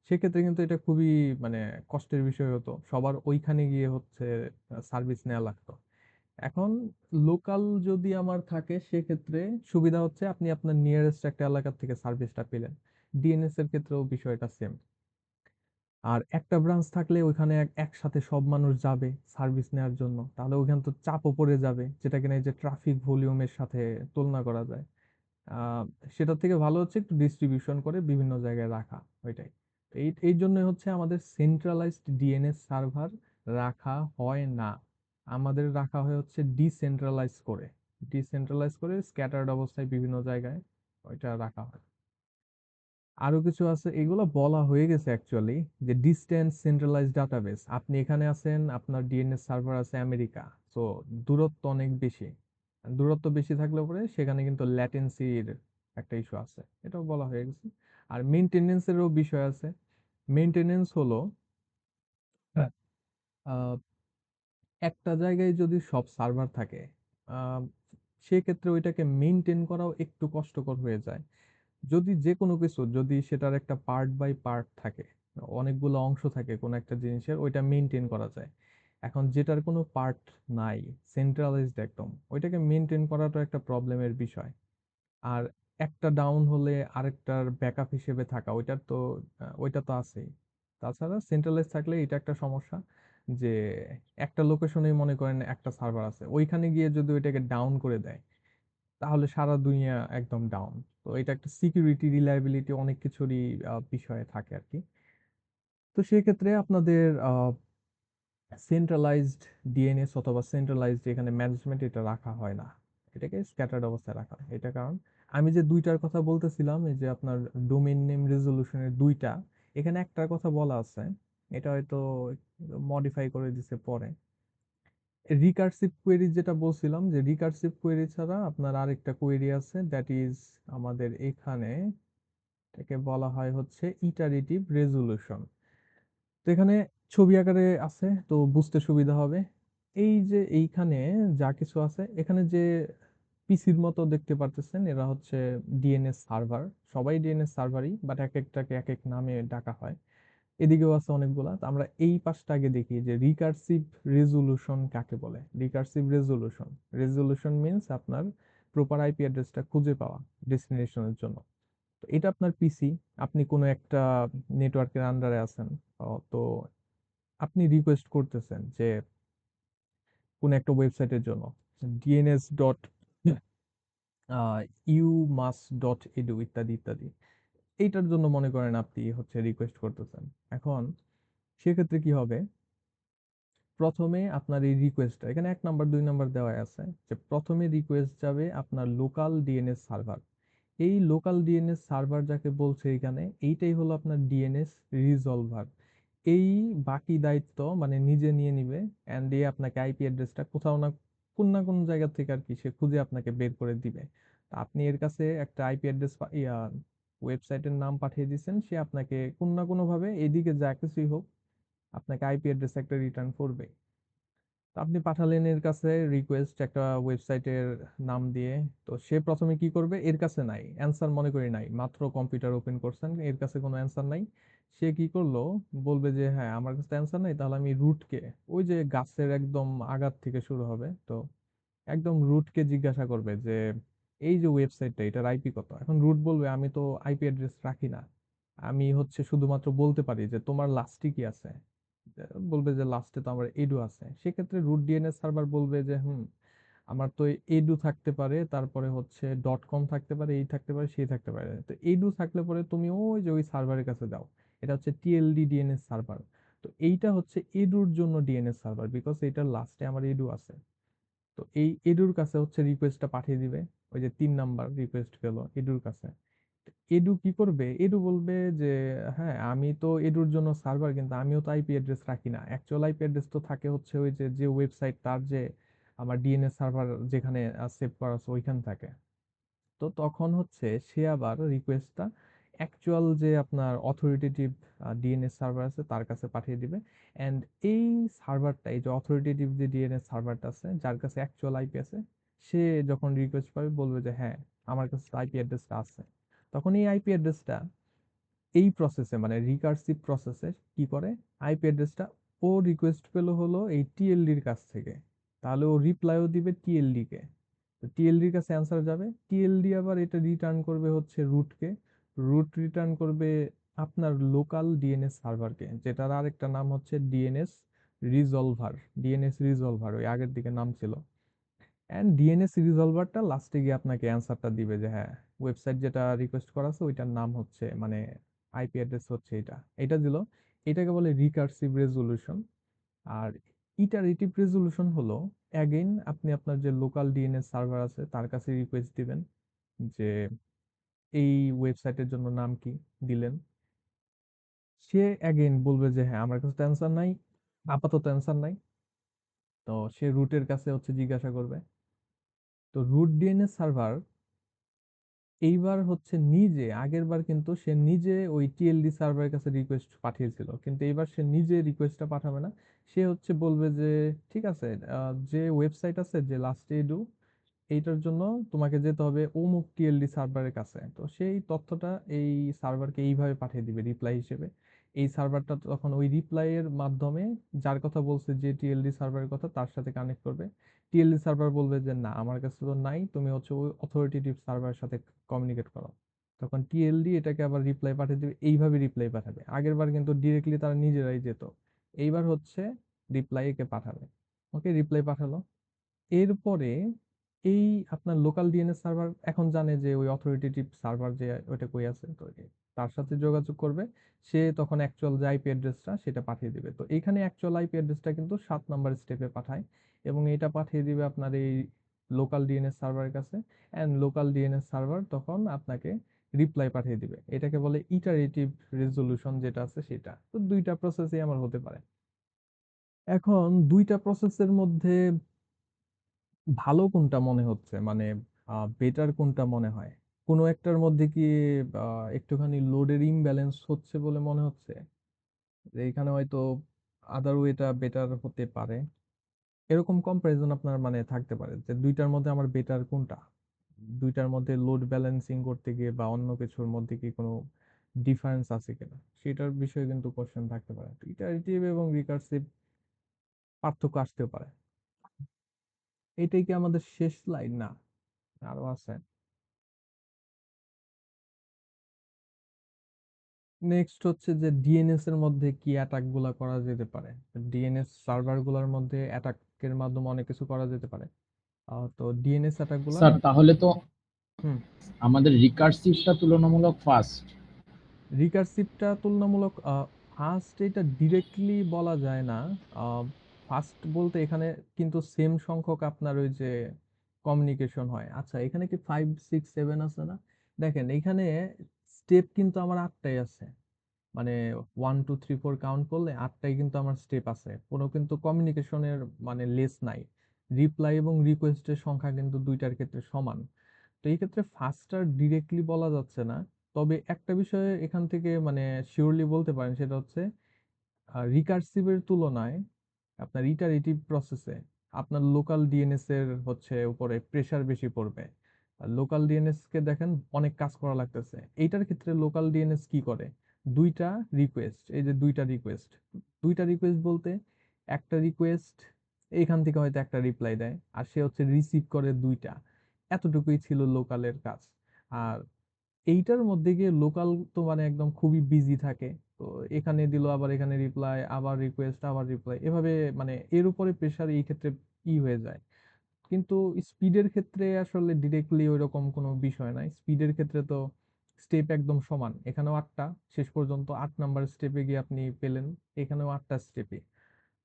সেক্ষেত্রে কিন্তু এটা খুবই মানে কষ্টের বিষয় হতো, সবার ওইখানে গিয়ে হচ্ছে সার্ভিস নেওয়া লাগতো। এখন লোকাল যদি আমার থাকে সেক্ষেত্রে সুবিধা হচ্ছে আপনি আপনার নিয়ারেস্ট একটা এলাকা থেকে সার্ভিসটা পেলেন। ডিএনএস এর ক্ষেত্রেও বিষয়টা সেম। আর একটা ব্রাঞ্চ থাকলে ওইখানে একসাথে সব মানুষ যাবে সার্ভিস নেওয়ার জন্য, তাহলে ওইখানে তো চাপও পড়ে যাবে, যেটা কিনা এই যে ট্রাফিক ভলিউমের সাথে তুলনা করা যায়। আহ সেটা থেকে ভালো হচ্ছে একটু ডিস্ট্রিবিউশন করে বিভিন্ন জায়গায় রাখা, ওইটাই। এই এই জন্য হচ্ছে আমাদের সেন্ট্রালাইজড ডিএনএস সার্ভার রাখা হয় না, আমাদের রাখা হয় হচ্ছে ডিসেন্ট্রালাইজ করে স্ক্যাটার্ড অবস্থায় বিভিন্ন জায়গায় ওইটা রাখা হয়। আরো কিছু আছে, এগুলো বলা হয়ে গেছে অ্যাকচুয়ালি, যে ডিস্টেন্স সেন্ট্রালাইজড ডাটাবেস। আপনি এখানে আছেন, আপনার ডিএনএস সার্ভার আছে আমেরিকা, তো দূরত্ব অনেক বেশি। দূরত্ব বেশি থাকলে পরে সেখানে কিন্তু ল্যাটেন্সির একটা ইস্যু আছে, এটাও বলা হয়ে গেছে। আর মেইনটেনেন্সেরও বিষয় আছে। মেইনটেনেন্স হলো আহ, একটা জায়গায় যদি সব সার্ভার থাকে, আহ, সেক্ষেত্রে ওইটাকে মেনটেন করাও একটু কষ্টকর হয়ে যায়। যদি যে কোনো কিছু, যদি সেটার একটা পার্ট বাই পার্ট থাকে, অনেকগুলো অংশ থাকে কোনো একটা জিনিসের, ওইটা মেনটেন করা যায়। এখন যেটার কোনো পার্ট নাই, সেন্ট্রালাইজড একদম, ওইটাকে মেনটেন করাটা একটা প্রবলেমের বিষয়। আর একটা ডাউন হলে আরেকটার ব্যাকআপ হিসেবে থাকা, ওইটা তো আছেই। তাছাড়া সেন্ট্রালাইজ থাকলে এটা একটা সমস্যা, যে একটা লোকেশনে মনে করেন একটা সার্ভার আছে, ওইখানে গিয়ে যদি ওইটাকে ডাউন করে দেয়, তাহলে সারা দুনিয়া একদম ডাউন। তো এটা একটা সিকিউরিটি, রিলায়েবিলিটি, অনেক কিছুরই বিষয়ে থাকে আর কি। তো সেক্ষেত্রে আপনাদের সেন্ট্রালাইজড ডিএনএস অথবা সেন্ট্রালাইজড এখানে ম্যানেজমেন্ট এটা রাখা হয় না, এটাকে স্ক্যাটার্ড অবস্থায় রাখা হয়। এটা কারণ আমি যে দুইটার কথা বলতেছিলাম, এই যে আপনার ডোমেইন নেম রেজলিউশনের দুইটা, এখানে একটার কথা বলা আছে, এটা হয়তো মডিফাই করে দিছে পরে। রিকার্সিভ কোয়েরি যেটা বলছিলাম, যে রিকার্সিভ কোয়েরি ছাড়া আপনার আরেকটা কোয়েরি আছে, দ্যাট ইজ আমাদের এখানে, এটাকে বলা হয় হচ্ছে ইটারেটিভ রেজলিউশন। তো এখানে ছবি আকারে আছে, তো বুঝতে সুবিধা হবে। এই যে এইখানে যা কিছু আছে, এখানে যে পিসির মতো দেখতে পারতেছেন, এরা হচ্ছে ডিএনএস সার্ভার। সবাই ডিএনএস সার্ভারই, বাট এক একটাকে এক এক নামে ডাকা হয়। এদিকেও আছে অনেকগুলা। তো আমরা এই পাশটা আগে দেখি যে রিকার্সিভ রেজলিউশন কাকে বলে। রিকার্সিভ রেজলিউশন, রেজলিউশন মিন্স আপনার প্রপার আইপি অ্যাড্রেসটা খুঁজে পাওয়া ডেস্টিনেশনের জন্য। তো এটা আপনার পিসি, আপনি কোনো একটা নেটওয়ার্কের আন্ডারে আছেন। তো আপনি রিকোয়েস্ট করতেছেন যে কোন একটা ওয়েবসাইটের জন্য, DNS dot UMass dot edu ইত্যাদি ইত্যাদি, এইটার জন্য মনে করেন আপনি হচ্ছে রিকোয়েস্ট করতেছেন। এখন সেক্ষেত্রে কি হবে, প্রথমে আপনার এই রিকোয়েস্টটা, এখানে 1 নাম্বার 2 নাম্বার দেওয়া আছে, যে প্রথমে রিকোয়েস্ট যাবে আপনার লোকাল ডিএনএস সার্ভার। এই লোকাল ডিএনএস সার্ভার যাকে বলছে এখানে, এইটাই হলো আপনার ডিএনএস রিজলভার। এই বাকি দায়িত্ব মানে নিজে নিয়ে নিবে, অ্যান্ড দিয়ে আপনাকে আইপি অ্যাড্রেসটা কোথাও না কোন জায়গা থেকে আর কি সে খুঁজে আপনাকে বের করে দিবে। তা আপনি এর কাছে একটা আইপি অ্যাড্রেস ওয়েবসাইটের নাম পাঠিয়ে দিচ্ছেন, সে আপনাকে কোন না কোনো ভাবে এদিকে যা কিছুই হোক আপনাকে আইপি অ্যাড্রেস একটা রিটার্ন করবে। তো আপনি পাঠালেন এর কাছে রিকোয়েস্ট একটা ওয়েবসাইটের নাম দিয়ে। তো সে প্রথমে কি করবে, এর কাছে নাই অ্যান্সার, মনে করি নাই, মাত্র কম্পিউটার ওপেন করছেন, এর কাছে কোনো অ্যান্সার নাই। সে কি করলো, বলবে যে হ্যাঁ আমার কাছে অ্যান্সার নাই, তাহলে আমি রুটকে, ওই যে গাছের একদম আগার থেকে শুরু হবে, তো একদম রুটকে জিজ্ঞাসা করবে যে এই যে ওয়েবসাইটটা, এটার আইপি কত। এখন রুট বলবে আমি তো আইপি অ্যাড্রেস রাখি না, আমি হচ্ছে শুধুমাত্র বলতে পারি যে তোমার লাস্টে কি আছে। বলবে যে লাস্টে তো আমার এডু আছে, সেক্ষেত্রে রুট ডিএনএস সার্ভার বলবে যে আমার তো এডু থাকতে পারে, তারপরে হচ্ছে ডট কম থাকতে পারে, এই থাকতে পারে, সেই থাকতে পারে। তো এডু থাকলে পরে তুমি ওই যে ওই সার্ভারের কাছে যাও, এটা হচ্ছে টিএলডি ডিএনএস সার্ভার। তো এইটা হচ্ছে এডুর জন্য ডিএনএস সার্ভার, বিকজ এটার লাস্টে আমার এডু আছে। তো এই এডুর কাছে হচ্ছে রিকোয়েস্টটা পাঠিয়ে দিবে, ওই যে 3 নাম্বার রিকোয়েস্ট গেল এডুর কাছে। এডু কি করবে, এডু বলবে যে হ্যাঁ আমি তো এডুর জন্য সার্ভার, কিন্তু আমিও তো আইপি অ্যাড্রেস রাখি না, অ্যাকচুয়াল আইপি অ্যাড্রেস তো থাকে হচ্ছে ওই যে যে ওয়েবসাইট, তার যে আমার ডিএনএস সার্ভার যেখানে সেভ করা আছে ওইখানে থাকে। তো তখন হচ্ছে সে আবার রিকোয়েস্টটা অ্যাকচুয়াল যে আপনার অথরিটেটিভ ডিএনএস সার্ভার আছে তার কাছে পাঠিয়ে দিবে। অ্যান্ড এই সার্ভারটা, এই যে অথরিটেটিভ যে ডিএনএস সার্ভারটা আছে, যার কাছে অ্যাকচুয়াল আইপি আছে, সে যখন রিকোয়েস্ট পাবে বলবে যে হ্যাঁ আমার কাছে আইপি অ্যাড্রেসটা আছে। তখন এই আইপি অ্যাড্রেসটা এই প্রসেসে মানে রিকার্সিভ প্রসেসে কি করে, আইপি অ্যাড্রেসটা ও রিকোয়েস্ট পেলো হলো এই টিএলডির কাছ থেকে, তাহলে ও রিপ্লাইও দিবে টিএলডি কে। তো টিএলডির কাছে অ্যান্সার যাবে, টিএলডি আবার এটা রিটার্ন করবে হচ্ছে রুটকে, রুট রিটার্ন করবে আপনার লোকাল ডিএনএস সার্ভারকে, যেটার আরেকটা নাম হচ্ছে ডিএনএস রিজলভার। ডিএনএস রিজলভার ওই আগের দিকে নাম ছিল। অ্যান্ড ডিএনএস রিজলভারটা লাস্টে গিয়ে আপনাকে অ্যান্সারটা দিবে যে হ্যাঁ ওয়েবসাইট যেটা রিকোয়েস্ট করা আছে ওইটার নাম হচ্ছে মানে আইপি অ্যাড্রেস হচ্ছে এটা, এটা দিল। এটাকে বলে রিকার্সিভ রেজলিউশন। আর ইটারেটিভ রেজলিউশন হলো অ্যাগেইন আপনি আপনার যে লোকাল ডিএনএস সার্ভার আছে তার কাছে রিকোয়েস্ট দিবেন যে এই ওয়েবসাইটের জন্য নাম কি, দিলেন। সে অ্যাগেইন বলবে যে হ্যাঁ আমার কাছে অ্যান্সার নাই, আপাতত অ্যান্সার নাই। তো সে রুটের কাছে হচ্ছে জিজ্ঞাসা করবে। তো রুট ডিএনএস সার্ভার এইবার হচ্ছে নিজে, আগের বার কিন্তু সে নিজে ওই টিএলডি সার্ভারের কাছে রিকোয়েস্ট পাঠিয়েছিল, কিন্তু এইবার সে নিজে রিকোয়েস্টটা পাঠাবে না। সে হচ্ছে বলবে যে ঠিক আছে, যে ওয়েবসাইট আছে যে লাস্ট এডু, এইটার জন্য তোমাকে যেতে হবে অমুক টিএলডি সার্ভারের কাছে। তো সেই তথ্যটা এই সার্ভারকে এইভাবে পাঠিয়ে দিবে রিপ্লাই হিসেবে। এই সার্ভারটা তখন ওই রিপ্লাই এর মাধ্যমে যার কথা বলছে, যে টিএলডি সার্ভারের কথা, তার সাথে কানেক্ট করবে। টিএলডি সার্ভার বলবে যে না, আমার কাছে তো নাই, তুমি হচ্ছে ওই অথরিটেটিভ সার্ভারের সাথে কমিউনিকেট করো। তখন টিএলডি এটাকে আবার রিপ্লাই পাঠিয়ে দিবে, এইভাবে রিপ্লাই পাঠাবে। আগের বার কিন্তু ডিরেক্টলি তারা নিজেরাই যেত, এইবার হচ্ছে রিপ্লাই একে পাঠাবে। ওকে, রিপ্লাই পাঠালো। এরপরে এই আপনার লোকাল ডিএনএস সার্ভার এখন জানে যে ওই অথরিটেটিভ সার্ভার যে ওইটা কই আছে, তো তার সাথে যোগাযোগ করবে। সে তখন অ্যাকচুয়াল যে আইপি অ্যাড্রেসটা সেটা পাঠিয়ে দিবে। তো এখানে অ্যাকচুয়াল আইপি অ্যাড্রেসটা কিন্তু 7 নাম্বার স্টেপে পাঠায়, এবং এটা পাঠিয়ে দিবে আপনার এই লোকাল ডিএনএস সার্ভারের কাছে। অ্যান্ড লোকাল ডিএনএস সার্ভার তখন আপনাকে রিপ্লাই পাঠিয়ে দিবে। এটাকে বলে ইটারেটিভ রেজলিউশন, যেটা আছে সেটা। তো দুইটা প্রসেসই আমার হতে পারে। এখন দুইটা প্রসেসের মধ্যে ভালো কোনটা মনে হচ্ছে, মানে বেটার কোনটা মনে হয়? কোনো একটার মধ্যে কি একটুখানি লোডের ইমব্যালেন্স হচ্ছে বলে মনে হচ্ছে? যে এখানে হয়তো আদার ওয়েটা বেটার হতে পারে, এরকম কম্পারিজন আপনার মানে থাকতে পারে যে দুইটার মধ্যে আমার বেটার কোনটা? দুইটার মধ্যে লোড ব্যালেন্সিং করতে গিয়ে বা অন্য কিছুর মধ্যে কি কোনো ডিফারেন্স আছে কিনা, সেটার বিষয়ে কিন্তু কোশ্চেন থাকতে পারে। ইটারেটিভ এবং রিকার্সিভ পার্থক্য আসতেও পারে। এটাই কি আমাদের শেষ লাইন? না, আরো আছে। নেক্সট হচ্ছে যে ডিএনএস এর মধ্যে কি অ্যাটাক গুলা করা যেতে পারে। ডিএনএস সার্ভার গুলার মধ্যে অ্যাটাকের মাধ্যমে অনেক কিছু করা যেতে পারে। তো ডিএনএস অ্যাটাক গুলা, স্যার তাহলে তো হুম, আমাদের রিকার্সিভটা তুলনামূলক ফাস্ট। রিকারসিভটা তুলনামূলক ফাস্ট, এটা ডিরেক্টলি বলা যায় না। ফাস্ট বলতে এখানে কিন্তু সেম সংখ্যক আপনার ওই যে কমিউনিকেশন হয়। আচ্ছা, এখানে কি 5 6 7 আছে না? দেখেন এখানে স্টেপ কিন্তু আমার 8টাই আছে, মানে 1 2 3 4 কাউন্ট করলে 8টাই কিন্তু আমার স্টেপ আছে, কোনো কিন্তু কমিউনিকেশনের মানে লেস নাই। রিপ্লাই এবং রিকোয়েস্টের সংখ্যা কিন্তু দুইটার ক্ষেত্রে সমান। তো এই ক্ষেত্রে ফাস্টার ডিরেক্টলি বলা যাচ্ছে না। তবে একটা বিষয়ে এখান থেকে মানে শিওরলি বলতে পারেন, সেটা হচ্ছে রিকার্সিভের তুলনায় আপনার ইটারেটিভ প্রসেসে আপনার লোকাল ডিএনএস এর হচ্ছে উপরে প্রেসার বেশি পড়বে। লোকাল ডিএনএস কে দেখেন অনেক কাজ করা লাগতেছে। এইটার ক্ষেত্রে লোকাল ডিএনএস কি করে, দুইটা রিকোয়েস্ট, এই যে দুইটা রিকোয়েস্ট বলতে একটা রিকোয়েস্ট এইখান থেকে হয়তো একটা রিপ্লাই দেয়, আর সে হচ্ছে রিসিভ করে দুইটা। এতটুকুই ছিল লোকালের কাজ। আর এইটার মধ্যে গিয়ে লোকাল তো মানে একদম খুবই বিজি থাকে। তো এখানে দিল, আবার এখানে রিপ্লাই, আবার রিকোয়েস্ট, আবার রিপ্লাই, এভাবে মানে এর উপরে প্রেসার এই ক্ষেত্রে হয়ে যায়। কিন্তু স্পিডের ক্ষেত্রে আসলে ডিরেক্টলি ওইরকম কোনো বিষয় নাই। স্পিডের ক্ষেত্রে তো স্টেপ একদম সমান, এখানেও 8টা, শেষ পর্যন্ত 8 নাম্বার স্টেপে গিয়ে আপনি পেলেন, এখানেও 8টা স্টেপে।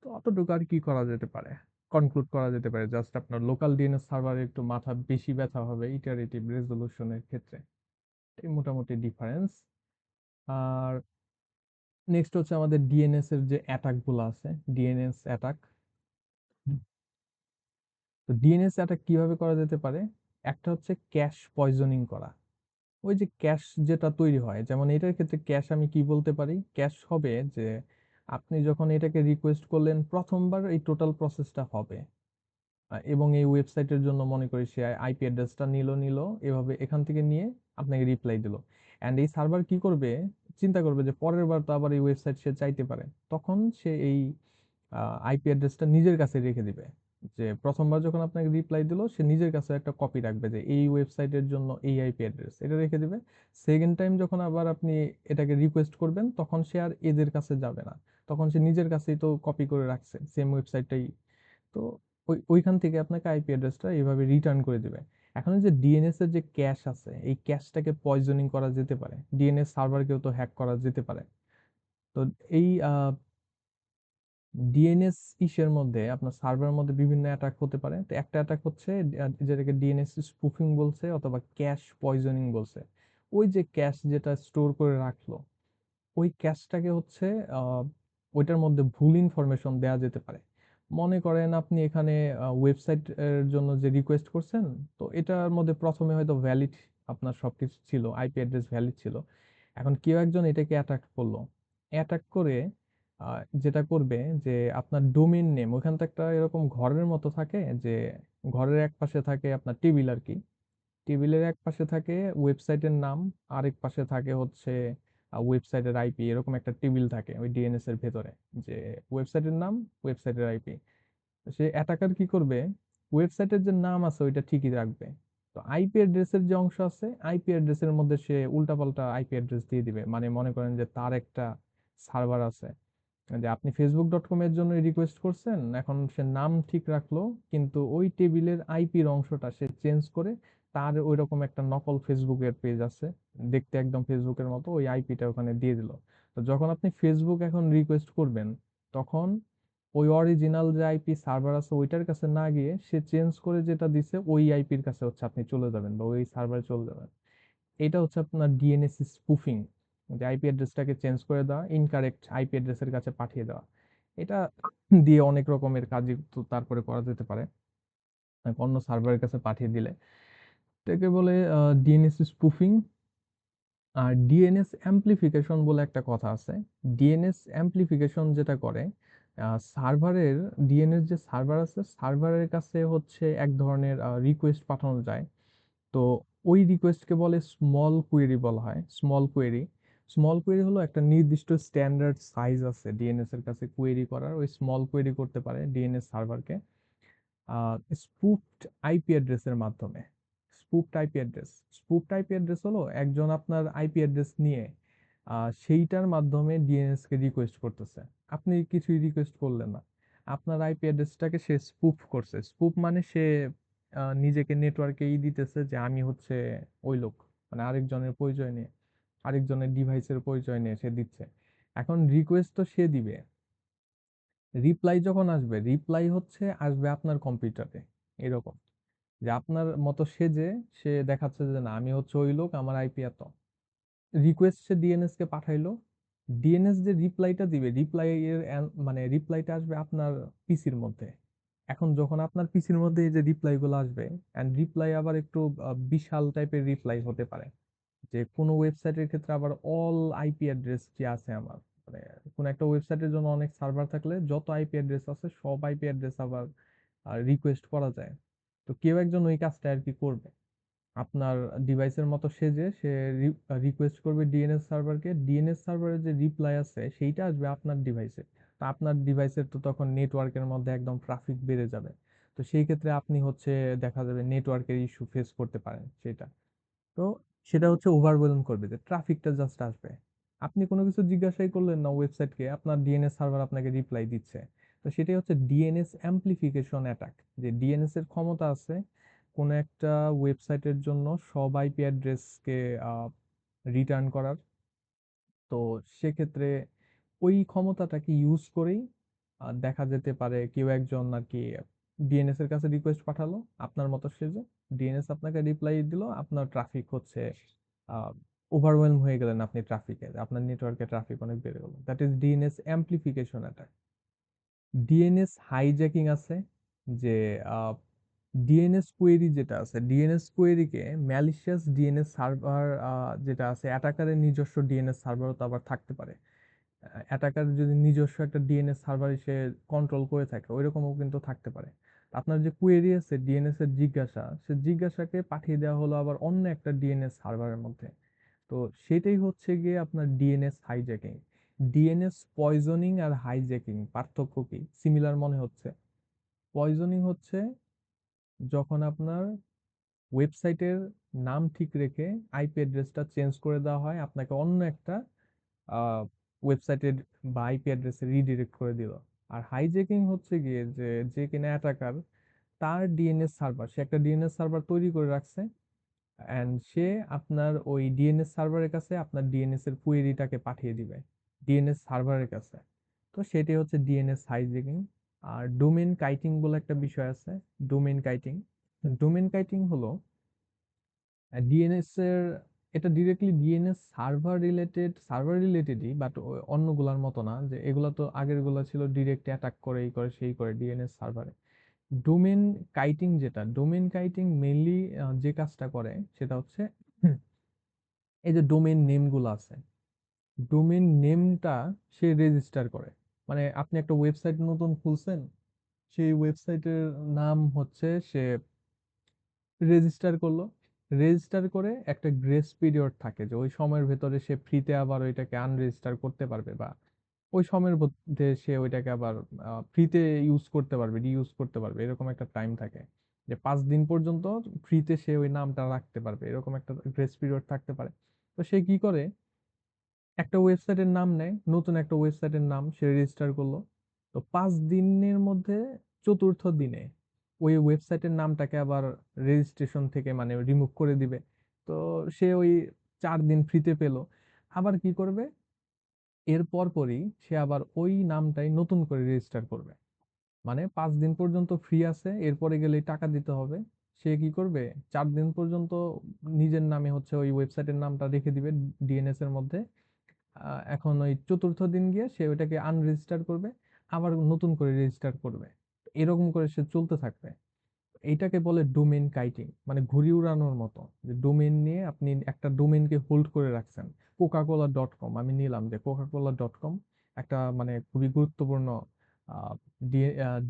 তো অতটুকু আর কি করা যেতে পারে, কনক্লুড করা যেতে পারে জাস্ট আপনার লোকাল ডিএনএস সার্ভারে একটু মাথা বেশি ব্যথা হবে ইটারেটিভ রেজলিউশনের ক্ষেত্রে। এই মোটামুটি ডিফারেন্স। আর নেক্সট হচ্ছে আমাদের ডিএনএস এর যে অ্যাটাক গুলো আছে, ডিএনএস অ্যাটাক। তো ডিএনএস অ্যাটাক কিভাবে করা যেতে পারে? একটা হচ্ছে ক্যাশ পয়জনিং করা। ওই যে ক্যাশ যেটা তৈরি হয়, যেমন এটার ক্ষেত্রে ক্যাশ আমি কি বলতে পারি, ক্যাশ হবে যে আপনি যখন এটাকে রিকোয়েস্ট করলেন প্রথমবার, এই টোটাল প্রসেসটা হবে। এবং এই ওয়েবসাইটের জন্য মনে করি সে আইপি অ্যাড্রেসটা নিল, এভাবে এখান থেকে নিয়ে আপনাকে রিপ্লাই দিল। অ্যান্ড এই সার্ভার কি করবে, চিন্তা করবে যে পরের বার তো আবার এই ওয়েবসাইট সে চাইতে পারে, তখন সে এই আইপি অ্যাড্রেসটা নিজের কাছে রেখে দিবে। যে প্রথমবার যখন আপনাকে রিপ্লাই দিল, সে নিজের কাছে একটা কপি রাখবে যে এই ওয়েবসাইটের জন্য এই আইপি অ্যাড্রেস, এটা রেখে দিবে। সেকেন্ড টাইম যখন আবার আপনি এটাকে রিকোয়েস্ট করবেন, তখন সে আর এদের কাছে যাবে না, তখন সে নিজের কাছেই তো কপি করে রাখছে সেম ওয়েবসাইটটাই। তো ওইখান থেকে আপনাকে আইপি অ্যাড্রেসটা এইভাবে রিটার্ন করে দিবে। এখন এই যে ডিএনএস এর যে ক্যাশ আছে, এই ক্যাশটাকে পয়জনিং করা যেতে পারে, ডিএনএস সার্ভারকেও তো হ্যাক করা যেতে পারে। তো এই ডিএনএস ইসের মধ্যে আপনার সার্ভারের মধ্যে বিভিন্ন অ্যাটাক হতে পারে। তো একটা অ্যাটাক হচ্ছে যেটাকে ডিএনএস স্পুফিং বলছে অথবা ক্যাশ পয়জনিং বলছে। ওই যে ক্যাশ যেটা স্টোর করে রাখলো, ওই ক্যাশটাকে হচ্ছে আহ, ওইটার মধ্যে ভুল ইনফরমেশন দেওয়া যেতে পারে। মনে করেন আপনি এখানে ওয়েবসাইট এর জন্য যে রিকোয়েস্ট করছেন, তো এটার মধ্যে প্রথমে হয়তো ভ্যালিড আপনার সবকিছু ছিল, আইপি অ্যাড্রেস ভ্যালিড ছিল। এখন কেউ একজন এটাকে অ্যাটাক করলো, অ্যাটাক করে যেটা করবে যে আপনার ডোমেইন নেম, ওখান তো একটা এরকম ঘরের মতো থাকে, যে ঘরের এক পাশে থাকে আপনার টেবিল আর কি, টেবিলের এক পাশে থাকে ওয়েবসাইটের নাম, আরেক পাশে থাকে হচ্ছে ওয়েবসাইটের আইপি, এরকম একটা টেবিল থাকে ওই ডিএনএস এর ভেতরে, যে ওয়েবসাইটের নাম, ওয়েবসাইটের আইপি। সে অ্যাটাকার কি করবে, ওয়েবসাইটের যে নাম আছে ওইটা ঠিকই রাখবে, তো আইপি অ্যাড্রেসের যে অংশ আছে, আইপি অ্যাড্রেসের মধ্যে সে উল্টাপাল্টা আইপি অ্যাড্রেস দিয়ে দিবে। মানে মনে করেন যে তার একটা সার্ভার আছে, যে আপনি facebook.com এর জন্য রিকোয়েস্ট করছেন, এখন সে নাম ঠিক রাখলো, কিন্তু ওই টেবিলের আইপির অংশটা সে চেঞ্জ করে তার ওইরকম একটা নকল ফেসবুকের পেজ আছে, দেখতে একদম ফেসবুকের মতো, ওই আইপিটা ওখানে দিয়ে দিল। তো যখন আপনি ফেসবুক এখন রিকোয়েস্ট করবেন, তখন ওই অরিজিনাল যে আইপি সার্ভার আছে ওইটার কাছে না গিয়ে সে চেঞ্জ করে যেটা দিছে ওই আইপির কাছে হচ্ছে আপনি চলে যাবেন, বা ওই সার্ভারে চলে যাবেন। এটা হচ্ছে আপনার ডিএনএস স্পুফিং, যে আইপি অ্যাড্রেসটাকে চেঞ্জ করে দেওয়া, ইনকারেক্ট আইপি অ্যাড্রেসের কাছে পাঠিয়ে দেওয়া। এটা দিয়ে অনেক রকমের কাজই তো তারপরে করা যেতে পারে, অন্য সার্ভারের কাছে পাঠিয়ে দিলে। এটাকে বলে ডিএনএস স্পুফিং। আর ডিএনএস অ্যাম্প্লিফিকেশন বলে একটা কথা আছে। ডিএনএস অ্যাম্প্লিফিকেশন যেটা করে, সার্ভারের, ডিএনএস যে সার্ভার আছে সার্ভারের কাছে হচ্ছে এক ধরনের রিকোয়েস্ট পাঠানো যায়। তো ওই রিকোয়েস্টকে বলে স্মল কুয়েরি বলা হয়, স্মল কুয়েরি। স্মল কুয়েরি হলো একটা নির্দিষ্ট স্ট্যান্ডার্ড সাইজ আছে ডিএনএস এর কাছে কুয়েরি করার, ওই স্মল কুয়েরি করতে পারে ডিএনএস সার্ভারকে স্পুফড আইপি অ্যাড্রেসের মাধ্যমে। Spoofed IP address, spoofed IP address হলো একজন আপনার আইপি অ্যাড্রেস নিয়ে সেইটার মাধ্যমে ডিএনএস কে রিকোয়েস্ট করতেছে। আপনি কিছুই রিকোয়েস্ট করলেন না, আপনার আইপি অ্যাড্রেসটাকে সে স্পুফ করছে। স্পুফ মানে সে নিজেকে নেটওয়ার্কে দিতেছে যে আমি হচ্ছে ওই লোক, মানে আরেকজনের পরিচয় নিয়ে, আরেকজনের ডিভাইসের পরিচয় নিয়ে সে দিচ্ছে। এখন রিকোয়েস্ট তো সে দিবে, রিপ্লাই যখন আসবে, রিপ্লাই হচ্ছে আসবে আপনার কম্পিউটারে, এরকম যে আপনার মতো সেজে সে দেখাচ্ছে যে না আমি হচ্ছে ওই লোক, আমার আইপি এত। রিকোয়েস্ট সে ডিএনএস কে পাঠাইলো, ডিএনএস যে রিপ্লাইটা দিবে, রিপ্লাই এর মানে রিপ্লাইটা আসবে আপনার পিসির মধ্যে। এখন যখন আপনার পিসির মধ্যে এই যে রিপ্লাই গুলো আসবে, এন্ড রিপ্লাই আবার একটু বিশাল টাইপের রিপ্লাই হতে পারে, যে কোনো ওয়েবসাইটের ক্ষেত্রে আবার অল আইপি অ্যাড্রেস যে আছে আমার, মানে কোন একটা ওয়েবসাইটের জন্য অনেক সার্ভার থাকলে যত আইপি অ্যাড্রেস আছে সব আইপি অ্যাড্রেস আবার রিকোয়েস্ট করা যায়। তো কেউ একজন ওই কাজটা আর কি করবে, আপনার ডিভাইসের মতো সেজে সে রিকোয়েস্ট করবে ডিএনএস সার্ভারকে, ডিএনএস সার্ভারের যে রিপ্লাই আছে সেইটা আসবে আপনার ডিভাইসে। তো আপনার ডিভাইসের তো তখন নেটওয়ার্কের মধ্যে একদম ট্রাফিক বেড়ে যাবে। তো সেই ক্ষেত্রে আপনি হচ্ছে দেখা যাবে নেটওয়ার্কের ইস্যু ফেস করতে পারেন সেটা। তো সেটা হচ্ছে ওভারওয়েলম করবে, যে ট্রাফিকটা জাস্ট আসবে, আপনি কোনো কিছু জিজ্ঞাসাই করলেন না ওয়েবসাইটকে, আপনার ডিএনএস সার্ভার আপনাকে রিপ্লাই দিচ্ছে। তো সেটাই হচ্ছে ডিএনএস অ্যাম্প্লিফিকেশন অ্যাটাক, যে ডিএনএস এর ক্ষমতা আছে কোনো একটা ওয়েবসাইটের জন্য সব আইপি অ্যাড্রেসকে রিটার্ন করার। তো সেক্ষেত্রে ওই ক্ষমতাটাকে ইউজ করেই দেখা যেতে পারে কেউ একজন আর কি ডিএনএস এর কাছে রিকোয়েস্ট পাঠালো আপনার মতো সেজে, ডিএনএস আপনাকে রিপ্লাই দিল, আপনার ট্রাফিক হচ্ছে ওভারওয়েলম হয়ে গেলেন আপনি ট্রাফিকে, আপনার নেটওয়ার্কে ট্রাফিক অনেক বেড়ে গেল, that is DNS amplification attack. DNS hijacking আছে, যে ডিএনএস কোয়েরি যেটা আছে, ডিএনএস কোয়েরিকে ম্যালিশিয়াস ডিএনএস সার্ভার যেটা আছে, অ্যাটাকারের নিজস্ব ডিএনএস সার্ভারও তো আবার থাকতে পারে। অ্যাটাকার যদি নিজস্ব একটা ডিএনএস সার্ভার সে কন্ট্রোল করে থাকে, ওইরকমও কিন্তু থাকতে পারে। আপনার যে কোয়েরি আছে ডিএনএস এর জিজ্ঞাসা, সে জিজ্ঞাসাকে পাঠিয়ে দেওয়া হলো আবার অন্য একটা ডিএনএস সার্ভারের মধ্যে। তো সেটাই হচ্ছে গিয়ে আপনার ডিএনএস হাইজ্যাকিং। ডিএনএস পয়জনিং আর হাইজ্যাকিং পার্থক্য কি, সিমিলার মনে হচ্ছে। পয়জনিং হচ্ছে যখন আপনার ওয়েবসাইটের নাম ঠিক রেখে আইপি অ্যাড্রেসটা চেঞ্জ করে দেওয়া হয়, আপনাকে অন্য একটা ওয়েবসাইটের বা আইপি অ্যাড্রেসে রিডিরেক্ট করে দিল। আর হাইজ্যাকিং হচ্ছে গিয়ে যে যে কিনা অ্যাটাকার, তার ডিএনএস সার্ভার, সে একটা ডিএনএস সার্ভার তৈরি করে রাখছে, এন্ড সে আপনার ওই ডিএনএস সার্ভারের কাছে আপনার ডিএনএস এর কুয়েরিটাকে পাঠিয়ে দিবে ডিএনএস সার্ভারের কাছে। তো সেটাই হচ্ছে ডিএনএস হাইজ্যাকিং। আর ডোমেন কাইটিং বলে একটা বিষয় আছে, ডোমেন কাইটিং। ডোমেন কাইটিং হলো ডিএনএস এর, এটা ডিরেক্টলি ডিএনএস সার্ভার রিলেটেডই, বাট অন্যগুলার মতো না, যে এগুলা তো আগের গুলা ছিল ডিরেক্ট অ্যাটাক করে এই করে সেই করে ডিএনএস সার্ভারে। ডোমেন কাইটিং, যেটা ডোমেন কাইটিং মেইনলি যে কাজটা করে সেটা হচ্ছে হুম, এই যে ডোমেইন নেম গুলো আছে, ডোমেইন নেমটা সে রেজিস্টার করে। মানে আপনি একটা ওয়েবসাইট নতুন খুলছেন, সেই ওয়েবসাইটের নাম হচ্ছে সে রেজিস্টার করলো। রেজিস্টার করে একটা গ্রেস পিরিয়ড থাকে যে ওই সময়ের ভেতরে সে ফ্রিতে আবার ওইটাকে আনরেজিস্টার করতে পারবে, বা ওই সময়ের মধ্যে সে ওইটাকে আবার ফ্রিতে ইউজ করতে পারবে, রিইউজ করতে পারবে, এরকম একটা টাইম থাকে যে 5 দিন পর্যন্ত ফ্রিতে সে ওই নামটা রাখতে পারবে, এরকম একটা গ্রেস পিরিয়ড থাকতে পারে। তো সে কি করে, একটা ওয়েবসাইটের নাম নেয়, নতুন একটা ওয়েবসাইটের নাম সে রেজিস্টার করলো। তো 5 দিনের মধ্যে চতুর্থ দিনে ওই ওয়েবসাইটের নামটাকে আবার রেজিস্ট্রেশন থেকে মানে রিমুভ করে দিবে। তো সে ওই 4 দিন ফ্রিতে পেলো। আবার কি করবে, এর পরপরই সে আবার ওই নামটাই নতুন করে রেজিস্টার করবে। মানে 5 দিন পর্যন্ত ফ্রি আছে, এরপরে গেলেই টাকা দিতে হবে। সে কি করবে, 4 দিন পর্যন্ত নিজের নামে হচ্ছে ওই ওয়েবসাইটের নামটা রেখে দিবে ডিএনএস এর মধ্যে। এখন ওই চতুর্থ দিন গিয়ে সে ওইটাকে আনরেজিস্টার করবে, আবার নতুন করে রেজিস্টার করবে। এরকম করে সে চলতে থাকবে। এইটাকে বলে ডোমেইন কাইটিং, মানে ঘুড়ি উড়ানোর মতো। যে ডোমেইন নিয়ে আপনি একটা ডোমেইনকে হোল্ড করে রাখছেন। coca-cola.com আমি নিলাম যে coca-cola.com একটা মানে খুবই গুরুত্বপূর্ণ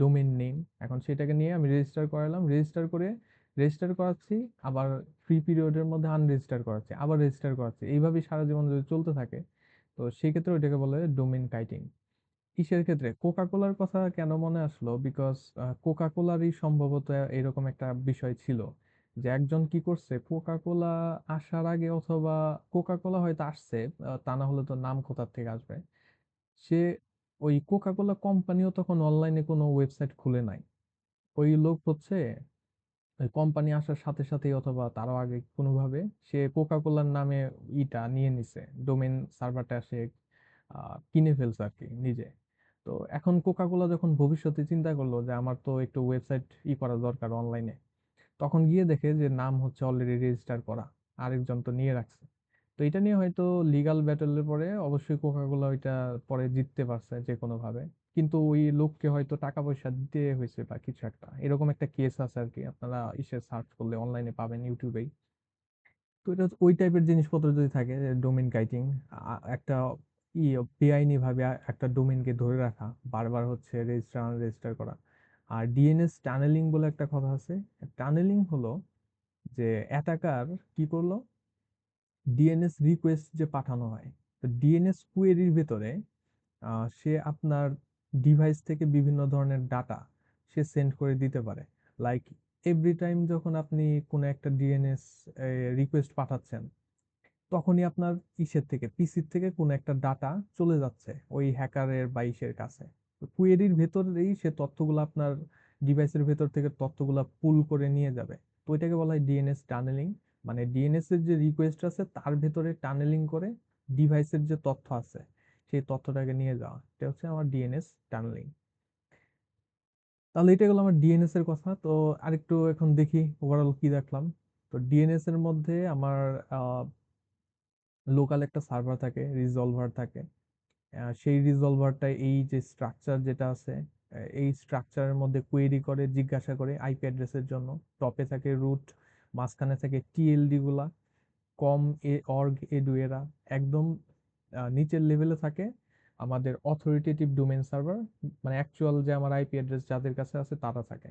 ডোমেইন নেম। এখন সেটাকে নিয়ে আমি রেজিস্টার করালাম, রেজিস্টার করাচ্ছি, আবার ফ্রি পিরিয়ডের মধ্যে আনরেজিস্টার করাচ্ছি, আবার রেজিস্টার করাচ্ছি, এইভাবেই সারা জীবন যদি চলতে থাকে, তো সেই ক্ষেত্রে ওইটাকে বলে ডোমেইন কাইটিং। কিসের ক্ষেত্রে কোকা কোলার কথা কেন মনে আসলো, বিকজ কোকা কোলারই সম্ভবত এরকম একটা বিষয় ছিল যে একজন কি করছে, কোকা কোলা আসার আগে, অথবা কোকা কোলা হয়তো আসছে, তা না হলে তো নাম কোথা থেকে আসবে। সে ওই কোকা কোলা কোম্পানিও তখন অনলাইনে কোনো ওয়েবসাইট খুলে নাই। ওই লোক হচ্ছে ওই কোম্পানি আসার সাথে সাথেই অথবা তারও আগে কোনোভাবে সে কোকা কোলার নামে ইটা নিয়ে নিছে, ডোমেন সার্ভারটা সে কিনে ফেলছে আর কি নিজে। তো এখন কোকা কোলা যখন ভবিষ্যতে চিন্তা করলো যে আমার তো একটু ওয়েবসাইট করা দরকার অনলাইনে, তখন গিয়ে দেখে যে নাম হচ্ছে অলরেডি রেজিস্টার করা, আরেকজন তো নিয়ে রাখছে। তো এটা নিয়ে হয়তো লিগ্যাল ব্যাটলের পরে অবশ্যই কোকা কোলা ওইটা পরে জিততে পারছে যে কোনো ভাবে, কিন্তু ওই লোককে হয়তো টাকা পয়সা দিতে হয়েছে বা কিছু একটা, এরকম একটা কেস আছে আর কি। আপনারা ইসে সার্চ করলে অনলাইনে পাবেন, ইউটিউবেই। তো এটা ওই টাইপের জিনিসপত্র যদি থাকে, ডোমেইন কাইটিং, একটা বেআইনি ভাবে একটা ডোমেইনকে ধরে রাখা, বারবার হচ্ছে রেজিস্টার আনরেজিস্টার করা। আর ডিএনএস টানেলিং বলে একটা কথা আছে। টানেলিং হলো যে অ্যাটাকার কি করলো, ডিএনএস রিকোয়েস্ট যে পাঠানো হয়, তো ডিএনএস কুয়েরির ভেতরে সে আপনার ডিভাইস থেকে বিভিন্ন ধরনের ডাটা সে সেন্ড করে দিতে পারে। লাইক এভরি টাইম যখন আপনি কোনো একটা ডিএনএস রিকোয়েস্ট পাঠাচ্ছেন, তখনই আপনার ইসের থেকে, পিসির থেকে কোনো একটা ডাটা চলে যাচ্ছে ওই হ্যাকারের বা ইসের কাছে। তো কুয়েরির ভেতরেই সে তথ্যগুলো আপনার ডিভাইসের ভেতর থেকে তথ্যগুলো পুল করে নিয়ে যাবে। তো এটাকে বলা হয় ডিএনএস টানেলিং। মানে ডিএনএস এর যে রিকোয়েস্ট আছে তার ভেতরে টানেলিং করে ডিভাইসের যে তথ্য আছে সেই তথ্যটাকে নিয়ে যাওয়া, এটা হচ্ছে আমার ডিএনএস টানেলিং। তাহলে এটা গেলো আমার ডিএনএস এর কথা। তো আরেকটু এখন দেখি ওভারঅল কি দেখলাম। তো ডিএনএস এর মধ্যে আমার লোকাল একটা সার্ভার থাকে, রিজলভার থাকে। সেই রিজলভারটা এই যে স্ট্রাকচার যেটা আছে, এই স্ট্রাকচারের মধ্যে কোয়েরি করে, জিজ্ঞাসা করে আইপি অ্যাড্রেসের জন্য। টপে থাকে রুট, মাঝখানে থাকে টিএলডি গুলা, কম অর্গ এডু এরা। একদম নিচের লেভেলে থাকে আমাদের অথরিটেটিভ ডোমেইন সার্ভার, মানে অ্যাকচুয়াল যে আমার আইপি অ্যাড্রেস যাদের কাছে আছে তারা থাকে।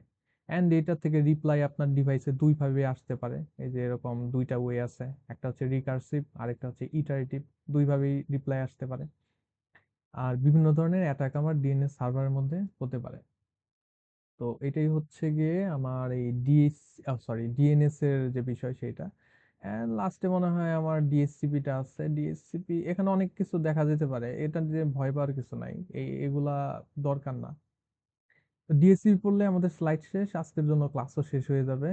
অ্যান্ড এটা থেকে রিপ্লাই আপনার ডিভাইসে দুই ভাবে আসতে পারে। এই যে এরকম দুইটা ওয়ে আছে, একটা হচ্ছে রিকার্সিভ, আরেকটা হচ্ছে ইটারেটিভ। দুই ভাবেই রিপ্লাই আসতে পারে। আর বিভিন্ন ধরনের অ্যাটাক আমার ডিএনএস সার্ভারের মধ্যে হতে পারে। তো এটাই হচ্ছে গিয়ে আমার এই ডিএনএস এর যে বিষয় সেটা। এন্ড লাস্টে মনে হয় আমার ডিএসসিপিটা আছে। ডিএসসিপি এখানে অনেক কিছু দেখা যেতে পারে, এটা যে ভয় পাওয়ার কিছু নাই, এগুলা দরকার না। ডিএসসিপি পড়লে আমাদের স্লাইড শেষ, আজকের জন্য ক্লাসও শেষ হয়ে যাবে।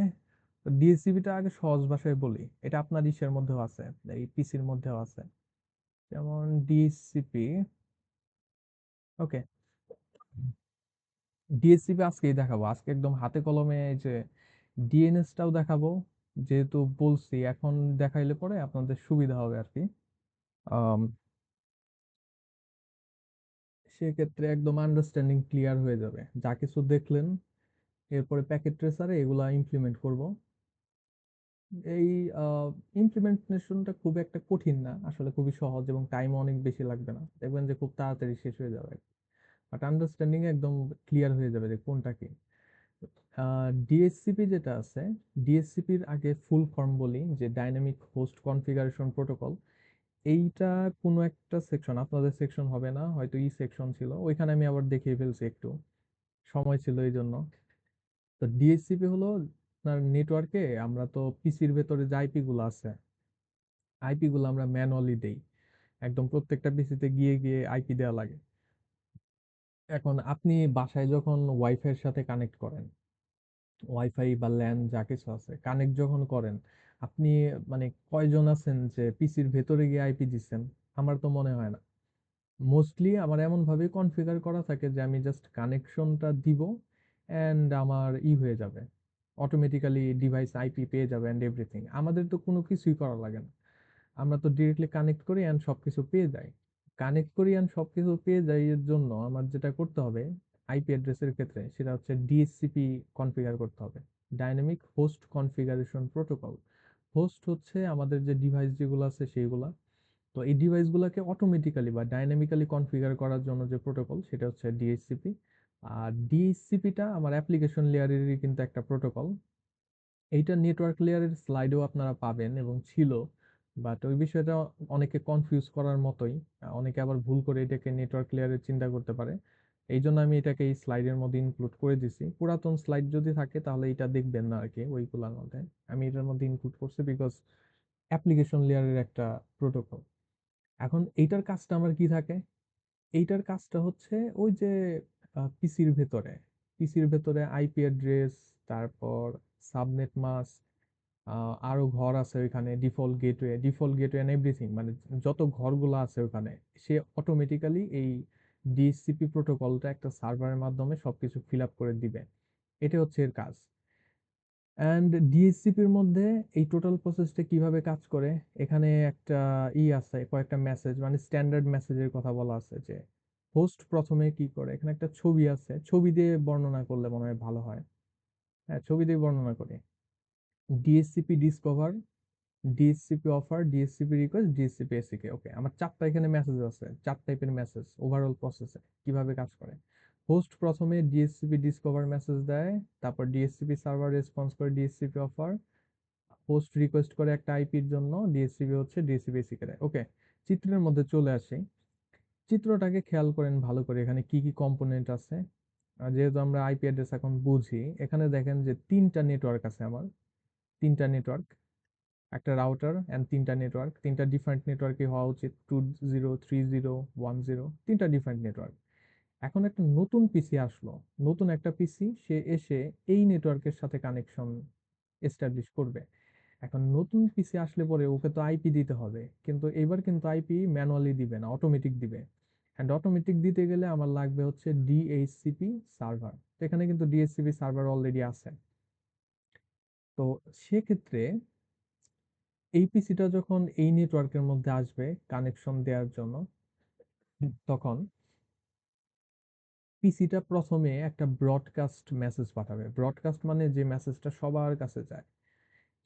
তো ডিএসসিপিটা আগে সহজ ভাষায় বলি, এটা আপনার ইসের মধ্যেও আছে, এই পিসির মধ্যেও আছে। যেমন ডিএসসিপি, ওকে, ডিএসসিপি আজকেই দেখাবো, আজকে একদম হাতে কলমে এই যে ডিএনএসটাও দেখাবো। যেহেতু বলছি এখন দেখাইলে পরে আপনাদের সুবিধা হবে আর কি। আম, সেক্ষেত্রে একদম আন্ডারস্ট্যান্ডিং ক্লিয়ার হয়ে যাবে, যা কিছু দেখলেন। এরপরে প্যাকেট ট্রেসারে এগুলা ইমপ্লিমেন্ট করব। এই ইমপ্লিমেন্টেশনটা খুব একটা কঠিন না, আসলে খুবই সহজ এবং টাইমও অনেক বেশি লাগবে না, দেখবেন যে খুব তাড়াতাড়ি শেষ হয়ে যাবে, বাট আন্ডারস্ট্যান্ডিং একদম ক্লিয়ার হয়ে যাবে যে কোনটা কি। ডিএসসিপি যেটা আছে, ডিএসসিপির আগে ফুল ফর্ম বলি যে ডাইনামিক হোস্ট কনফিগারেশন প্রোটোকল। এইটা কোনো একটা সেকশন, আপনাদের সেকশন হবে না হয়তো, ই সেকশন ছিল ওইখানে, আমি আবার দেখিয়ে ফেলছি, একটু সময় ছিল এই জন্য। তো ডিএসসিপি হলো আপনার নেটওয়ার্কে, আমরা তো পিসির ভেতরে যে আইপি গুলো আছে, আইপি গুলো আমরা ম্যানুয়ালি দেই, একদম প্রত্যেকটা পিসিতে গিয়ে গিয়ে আইপি দেওয়া লাগে। এখন আপনি বাসায় যখন ওয়াইফাই এর সাথে কানেক্ট করেন, ওয়াইফাই বা ল্যান যা কিছু আছে কানেক্ট যখন করেন, আপনি মানে কয়জন আছেন যে পিসির ভেতরে গিয়ে আইপি দিচ্ছেন? আমার তো মনে হয় না। মোস্টলি আমার এমন ভাবে কনফিগার করা থাকে যে আমি জাস্ট কানেকশনটা দিব এন্ড আমার হয়ে যাবে, অটোমেটিক্যালি ডিভাইস আইপি পেয়ে যাবে এন্ড এভরিথিং, আমাদের তো কোনো কিছুই করা লাগে না। আমরা তো ডিরেক্টলি কানেক্ট করি এন্ড সবকিছু পেয়ে যাই। কানেক্ট করি এন্ড সবকিছু পেয়ে যাই, এর জন্য আমার যেটা করতে হবে আইপি অ্যাড্রেসের ক্ষেত্রে, সেটা হচ্ছে ডিএসসিপি কনফিগার করতে হবে, dynamic host configuration protocol. Host হচ্ছে আমাদের যে ডিভাইস যেগুলো আছে সেইগুলা। তো এই ডিভাইসগুলোকে অটোমেটিক্যালি বা ডাইনামিক্যালি কনফিগার করার জন্য যে প্রোটোকল, সেটা হচ্ছে ডিএসসিপি। আর ডিএসসিপিটা আমার অ্যাপ্লিকেশন লেয়ারেরই কিন্তু একটা প্রোটোকল। এইটা নেটওয়ার্ক লেয়ারের স্লাইডেও আপনারা পাবেন এবং ছিল, বাট ওই বিষয়টা অনেকে কনফিউজ করার মতোই। অনেকে আবার ভুল করে এটাকে নেটওয়ার্ক লেয়ারের চিন্তা করতে পারে, এই জন্য আমি এটাকে এই স্লাইডের মধ্যে ইনক্লুড করে দিছি। পুরাতন স্লাইড যদি থাকে তাহলে এটা দেখবেন না আর কি ওইগুলোর মধ্যে, আমি এটার মধ্যে ইনক্লুড করছি বিকজ অ্যাপ্লিকেশন লেয়ারের একটা প্রোটোকল। এখন এইটার কাজটা আমার কি থাকে, এইটার কাজটা হচ্ছে ওই যে পিসির ভেতরে আইপি অ্যাড্রেস, তারপর সাবনেট মাস্ক, আরো ঘর আছে ওইখানে, ডিফল্ট গেটওয়ে এন্ড এভরিথিং, মানে যত ঘরগুলো আছে ওখানে, সে অটোমেটিক্যালি এই ডিএসসিপি প্রোটোকলটা একটা সার্ভারের মাধ্যমে সবকিছু ফিল আপ করে দিবে। এটা হচ্ছে এর কাজ। অ্যান্ড ডিএসসিপির মধ্যে এই টোটাল প্রসেসটা কিভাবে কাজ করে, এখানে একটা আছে, কয়েকটা মেসেজ, মানে স্ট্যান্ডার্ড মেসেজের কথা বলা আছে যে হোস্ট প্রথমে কি করে, এখানে একটা ছবি আছে, ছবি দিয়ে বর্ণনা করলে মনে হয় ভালো হয়। হ্যাঁ, ছবি দিয়ে বর্ণনা করি। DSCP discover, DSCP offer, DSCP request, DSCP ACK. Okay, আমার চারটা এখানে মেসেজ আছে, চার টাইপের মেসেজ ওভারঅল প্রসেসে কিভাবে কাজ করে। হোস্ট প্রথমে ডিএসসিপি ডিসকভার মেসেজ দেয়, তারপর ডিএসসিপি সার্ভার রেসপন্স করে ডিএসসিপি অফার, হোস্ট রিকোয়েস্ট করে একটা আইপির জন্য, ডিএসসিপি হচ্ছে ডিএসসিপি এসিকে দেয়। ওকে, চিত্রের মধ্যে চলে আসি। চিত্রটাকে খেয়াল করেন ভালো করে, এখানে কি কি কম্পোনেন্ট আছে। যেহেতু আমরা আইপি অ্যাড্রেস এখন বুঝি, এখানে দেখেন যে তিনটা নেটওয়ার্ক আছে আমার, তিনটা নেটওয়ার্ক, একটা রাউটার এন্ড তিনটা নেটওয়ার্ক, তিনটা ডিফারেন্ট নেটওয়ার্কে হওয়া উচিত, 20 30 10, তিনটা ডিফারেন্ট নেটওয়ার্ক। এখন একটা নতুন পিসি আসলো, নতুন একটা পিসি সে এসে এই নেটওয়ার্কের সাথে কানেকশন এস্টাবলিশ করবে। এখন নতুন পিসি আসলে পরে ওকে তো আইপি দিতে হবে, কিন্তু এবার কিন্তু আইপি ম্যানুয়ালি দিবে না, অটোমেটিক দিবে। এন্ড অটোমেটিক দিতে গেলে আমার লাগবে হচ্ছে ডিএইচসিপি সার্ভার। এখানে কিন্তু ডিএইচসিপি সার্ভার অলরেডি আছে। তো সেক্ষেত্রে এই পিসিটা যখন এই নেটওয়ার্কের মধ্যে আসবে কানেকশন দেওয়ার জন্য, তখন পিসিটা প্রথমে একটা ব্রডকাস্ট মেসেজ পাঠাবে। ব্রডকাস্ট মানে যে মেসেজটা সবার কাছে যায়,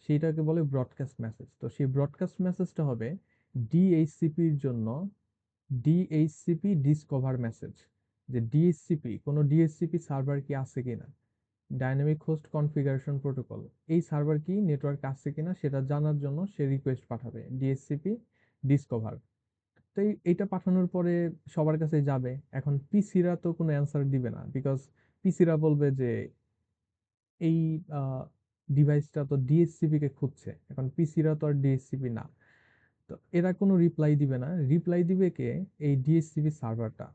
সেইটাকে বলে ব্রডকাস্ট মেসেজ। তো সেই ব্রডকাস্ট মেসেজটা হবে ডিএইচসিপির জন্য ডিএইচসিপি ডিসকভার মেসেজ, যে ডিএইচসিপি কোনো ডিএইচসিপি সার্ভার কি আছে কিনা, ডাইনামিক হোস্ট কনফিগারেশন প্রোটোকল, এই সার্ভার কি নেটওয়ার্ক আছে কিনা সেটা জানার জন্য সে রিকোয়েস্ট পাঠাবে ডিএইচসিপি ডিসকভার। তো এইটা পাঠানোর পরে সবার কাছে যাবে। এখন পিসিরা তো কোনো অ্যান্সার দিবে না, বিকজ পিসিরা বলবে যে এই ডিভাইসটা তো ডিএসসিপি কে খুঁজছে, এখন পিসিরা তো আর ডিএসসিপি না। তো এরা কোনো রিপ্লাই দিবে না, রিপ্লাই দিবে কে, এই ডিএসসিপি সার্ভারটা।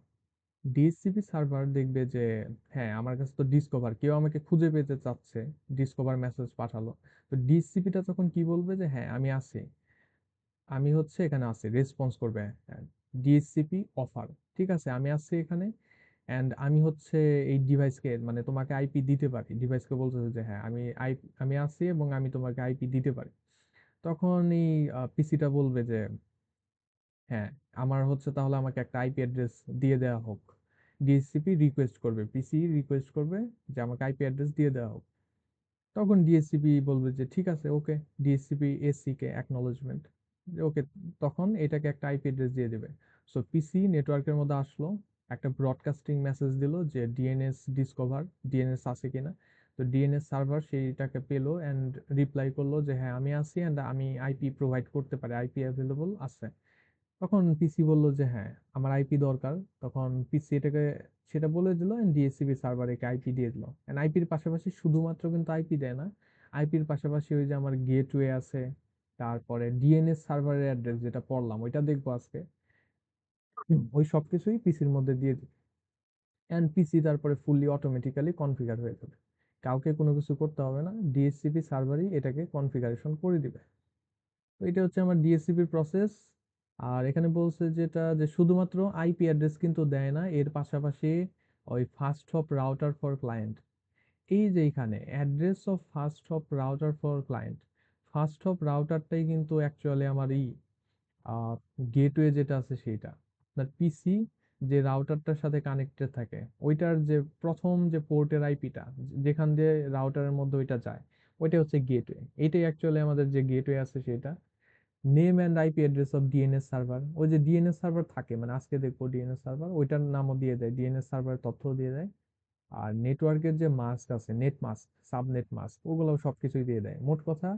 ডিএসসিপি সার্ভার দেখবে যে হ্যাঁ আমার কাছে তো ডিসকভার, কেউ আমাকে খুঁজে পেতে চাচ্ছে, ডিসকভার মেসেজ পাঠালো। তো ডিএসসিপিটা তখন কি বলবে যে হ্যাঁ আমি আছি, আমি হচ্ছে এখানে আছি, রেসপন্স করবে ডিএসসিপি অফার, ঠিক আছে আমি আছি এখানে, এন্ড আমি হচ্ছে এই ডিভাইসকে, মানে তোমাকে আইপি দিতে পারি, ডিভাইসকে বলতেছে যে হ্যাঁ আমি আছি এবং আমি তোমাকে আইপি দিতে পারি। তখন এই পিসিটা বলবে যে হ্যাঁ আমার হচ্ছে, তাহলে আমাকে একটা আইপি অ্যাড্রেস দিয়ে দেওয়া হোক। ডিএসসিপি রিকোয়েস্ট করবে, পিসি রিকোয়েস্ট করবে যে আমাকে আইপি অ্যাড্রেস দিয়ে দেওয়া হোক। তখন ডিএসসিপি বলবে যে ঠিক আছে, ওকে, ডিএসসিপি এসসি কে অ্যাকনলেজমেন্ট, ওকে, তখন এটাকে একটা আইপি অ্যাড্রেস দিয়ে দেবে। সো পিসি নেটওয়ার্কের মধ্যে আসলো, একটা ব্রডকাস্টিং মেসেজ দিল যে ডিএনএস ডিসকভার, ডিএনএস আছে কিনা। তো ডিএনএস সার্ভার সেইটাকে পেলো অ্যান্ড রিপ্লাই করলো যে হ্যাঁ আমি আছি অ্যান্ড আমি আইপি প্রোভাইড করতে পারি, আইপি অ্যাভেলেবল আছে। তখন পিসি বলল যে হ্যাঁ আমার আইপি দরকার। তখন পিসি এটাকে সেটা বলে দিল এন্ড ডিএসসিপি সার্ভার একে আইপি দিয়ে দিল। এন্ড আইপির পাশাপাশি শুধুমাত্র কিন্তু আইপি দেয় না, আইপির পাশাপাশি ওই যে আমার গেটওয়ে আছে, তারপরে ডিএনএস সার্ভারের অ্যাড্রেস যেটা পড়লাম ওইটা দেখবো আজকে, ওই সবকিছুই পিসির মধ্যে দিয়ে দিই। এন্ড পিসি তারপরে ফুললি অটোমেটিক্যালি কনফিগার হয়ে যাবে, কাউকে কোনো কিছু করতে হবে না, ডিএসসিপি সার্ভারই এটাকে কনফিগারেশন করে দিবে। তো এটা হচ্ছে আমার ডিএসসিপির প্রসেস। আর এখানে বলছে যেটা যে শুধুমাত্র আইপি অ্যাড্রেস কিন্তু দেয় না, এর পাশাপাশি ওই first hop router for client, এই যে এখানে address of first hop router for client, first hop রাউটারটাই কিন্তু অ্যাকচুয়ালি আমার গেটওয়ে যেটা আছে সেইটা, আপনার পিসি যে রাউটারটার সাথে কানেক্টেড থাকে ওইটার যে প্রথম যে পোর্টের আইপিটা যেখান দিয়ে রাউটারের মধ্যে ওইটা যায়, ওইটা হচ্ছে গেটওয়ে। এইটাই অ্যাকচুয়ালি আমাদের যে গেটওয়ে আছে সেটা। Name and IP address of DNS server, ওই যে ডিএনএস সার্ভার থাকে, মানে আজকে দেখবো ডিএনএস সার্ভার, ওইটার নামও দিয়ে দেয়, ডিএনএস সার্ভারের তথ্য দিয়ে দেয়। আর নেটওয়ার্কের যে মাস্ক আছে, নেট মাস্ক, সাবনেট মাস্ক, ওগুলো সবকিছুই দিয়ে দেয়। মোট কথা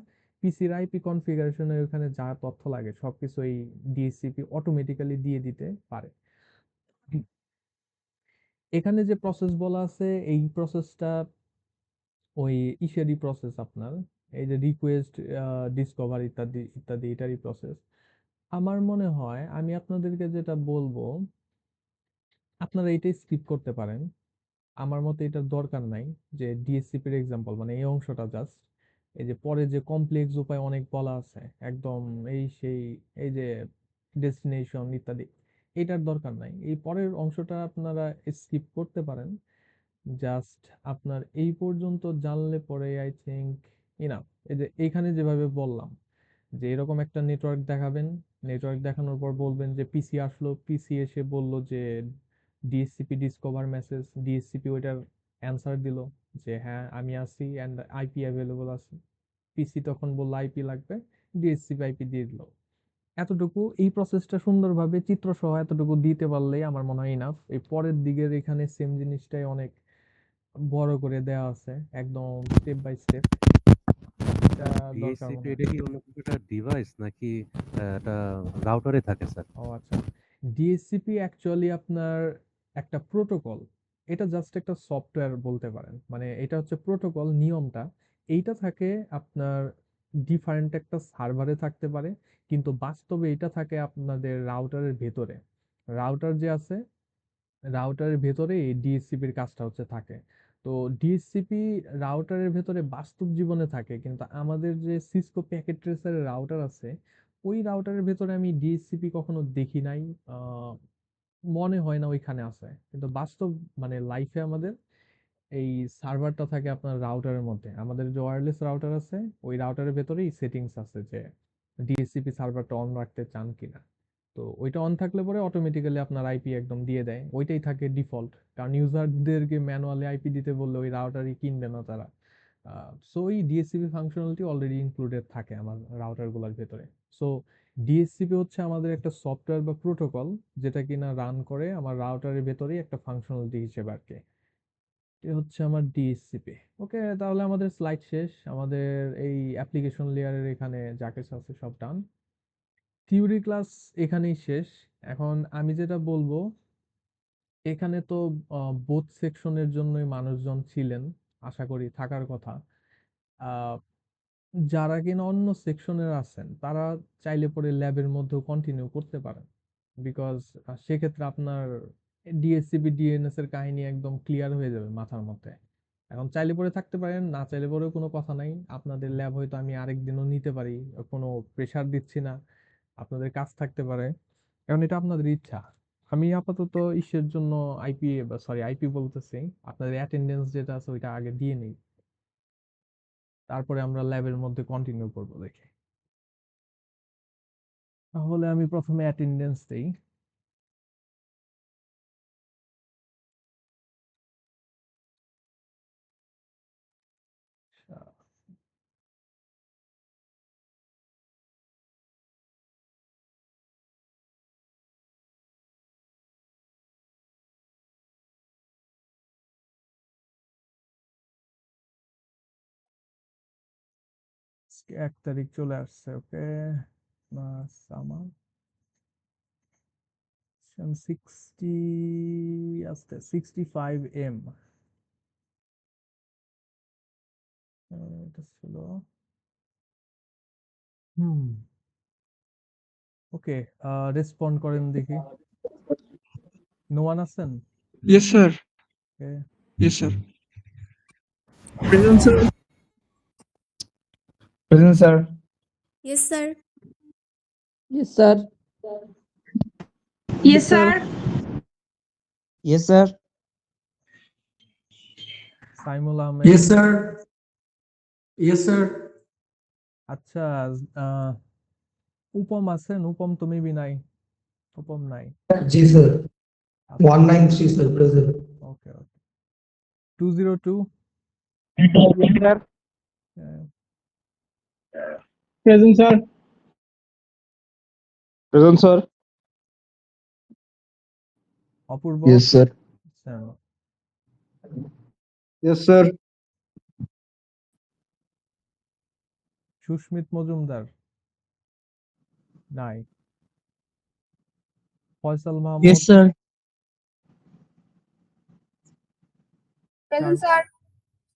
পিসির আইপি কনফিগারেশনে ওখানে যা তথ্য লাগে সবকিছু এই ডিএসসিপি অটোমেটিক্যালি দিয়ে দিতে পারে। এখানে যে প্রসেস বলা আছে এই প্রসেসটা ওই ইসেরই প্রসেস আপনার, এই যে রিকোয়েস্ট, ডিসকভার ইত্যাদি ইত্যাদি, এটারই প্রসেস। আমার মনে হয় আমি আপনাদেরকে যেটা বলবো, আপনারা এটাই স্কিপ করতে পারেন, আমার মতে এটার দরকার নাই। যে ডিএসসিপির এক্সাম্পল মানে এই অংশটা জাস্ট, এই যে পরে যে কমপ্লেক্স উপায় অনেক বলা আছে একদম, এই সেই, এই যে ডেস্টিনেশন ইত্যাদি, এটার দরকার নাই, এই পরের অংশটা আপনারা স্কিপ করতে পারেন। জাস্ট আপনার এই পর্যন্ত জানলে পরে আই থিংক ইনাফ। এই যে এইখানে যেভাবে বললাম যে এরকম একটা নেটওয়ার্ক দেখাবেন, নেটওয়ার্ক দেখানোর পর বলবেন যে পিসি আসলো, পিসি এসে বলল যে ডিএসসিপি ডিসকভার মেসেজ, ডিএসসিপি ওইটার অ্যান্সার দিল যে হ্যাঁ আমি আছি অ্যান্ড আইপি অ্যাভেলেবল আছে। পিসি তখন বলল আইপি লাগবে, ডিএসসিপি আইপি দিয়ে দিল। এতটুকু এই প্রসেসটা সুন্দরভাবে চিত্র সহ এতটুকু দিতে পারলেই আমার মনে হয় ইনাফ। এই পরের দিকের এখানে সেম জিনিসটাই অনেক বড় করে দেওয়া আছে, একদম স্টেপ বাই স্টেপ, এটা দরকার ডিএসসিপি মনে হয় এটা না। কি অন্য কিছু একটা ডিভাইস নাকি এটা রাউটারে থাকে স্যার? ও আচ্ছা, ডিএসসিপি অ্যাকচুয়ালি আপনার একটা প্রোটোকল, এটা জাস্ট একটা সফটওয়্যার বলতে পারেন, মানে এটা হচ্ছে প্রোটোকল নিয়মটা, এইটা থাকে আপনার ডিফারেন্ট একটা সার্ভারে থাকতে পারে, কিন্তু বাস্তবে এটা থাকে আপনাদের রাউটারের ভেতরে। রাউটার যে আছে, রাউটারের ভেতরে এই ডিএসসিপির কাজটা হচ্ছে থাকে। তো ডিএসসিপি রাউটারের ভেতরে বাস্তব জীবনে থাকে, কিন্তু আমাদের যে সিসকো প্যাকেট ট্রেসারের রাউটার আছে ওই রাউটারের ভেতরে আমি ডিএসসিপি কখনো দেখি নাই। আহ, মনে হয় না ওইখানে আছে, কিন্তু বাস্তব মানে লাইফে আমাদের এই সার্ভারটা থাকে আপনার রাউটারের মধ্যে, আমাদের যে ওয়্যারলেস রাউটার আছে ওই রাউটারের ভেতরেই সেটিংস আছে যে ডিএসসিপি সার্ভারটা অন রাখতে চান কিনা। তো ওইটা অন থাকলে পরে অটোমেটিক্যালি আপনার আইপি একদম দিয়ে দেয়, ওইটাই থাকে ডিফল্ট, কারণ ইউজারদেরকে ম্যানুয়ালি আইপি দিতে বললে ওই রাউটারই কিনবে না তারা। সো এই ডিএসসিপি ফাংশনালিটি অলরেডি ইনক্লুডেড থাকে আমার রাউটার গুলার ভেতরে। সো ডিএসসিপি হচ্ছে আমাদের একটা সফটওয়্যার বা প্রোটোকল যেটা কিনা রান করে আমার রাউটারের ভেতরেই একটা ফাংশনালিটি হিসেবে আর কি। এ হচ্ছে আমার ডিএসসিপি। ওকে, তাহলে আমাদের স্লাইড শেষ, আমাদের এই অ্যাপ্লিকেশন লেয়ারের এখানে যা কিছু আছে সব ডান, থিওরি ক্লাস এখানেই শেষ। এখন আমি যেটা বলবো, এখানে তো বোথ সেকশনের জন্যই মানুষজন ছিলেন, আশা করি থাকার কথা। আহ, যারা কিনা অন্য সেকশনের আছেন তারা চাইলে পরে ল্যাবের মধ্যেও কন্টিনিউ করতে পারেন, বিকজ সেক্ষেত্রে আপনার ডিএসসিপি ডিএনএস এর কাহিনী একদম ক্লিয়ার হয়ে যাবে মাথার মধ্যে। এখন চাইলে পরে থাকতে পারেন, না চাইলে পরেও কোনো কথা নাই, আপনাদের ল্যাব হয়তো আমি আরেক দিনও নিতে পারি, কোনো প্রেসার দিচ্ছি না, আপনাদের কাজ থাকতে পারে, এখন এটা আপনাদের ইচ্ছা। আমি আপাতত ইসের জন্য আইপি, সরি আইপি বলতেছি, আপনাদের অ্যাটেন্ডেন্স যেটা আছে ওইটা আগে দিয়ে নেই, তারপরে আমরা ল্যাবের মধ্যে কন্টিনিউ করবো দেখি। তাহলে আমি প্রথমে অ্যাটেন্ডেন্স দেই। আচ্ছা, 1 তারিখ চলে আসছে, ওকে। সামার 60 আসতে 65 এম। এটা ছিল ওকে। রেসপন্ড করেন দেখি। নোয়ান আছেন? Yes sir. Okay. Yes sir. Present, sir. Present, sir. Yes, sir. Yes, sir. Yes, sir. Yes, sir. Saimul Ahmed. Yes, sir. Yes, sir. আচ্ছা, উপম আছেন? উপম তো মেবি নাই। উপম নাই। Ji, sir. 193, sir. Present. ওকে ওকে। 202 Present, sir. Present, sir. অপূর্ব। Yes, sir. আছেন? Yes, sir. Susmit Majumdar নাই। Faisal Mahmud. Yes, sir. Present, sir.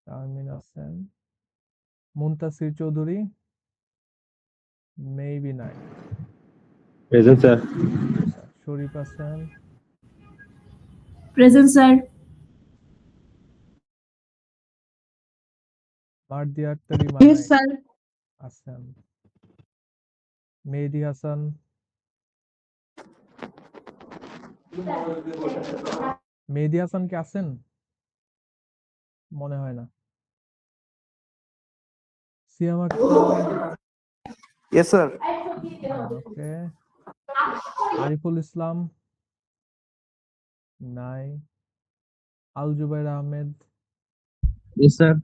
Sharmin আছেন। Muntasir Chowdhury maybe নাই। Present, sir. শরীফ আছেন। Present, sir. Mardia Akhtari Yes, মানাই sir. আছেন। মেহেদি হাসান। মেহেদি হাসান কি আছেন? মনে হয় না। সিয়াম আক্তার। Yes, sir. ওকে। আরিফুল ইসলাম নাই। আল জুবাইর আহমেদ। Yes, sir.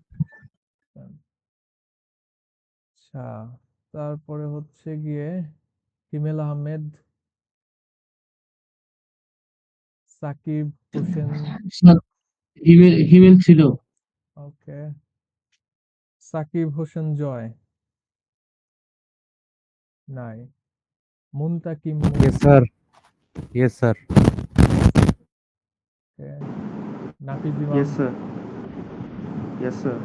আচ্ছা, তারপরে হচ্ছে গিয়ে হিমেল আহমেদ, সাকিব হোসেন। হিমেল ছিল। ওকে। সাকিব হোসেন জয় নাই। Muntakim Yes, sir. Yes, sir. ওকে। নাফিজ ইমাম। Yes, sir. Yes, sir.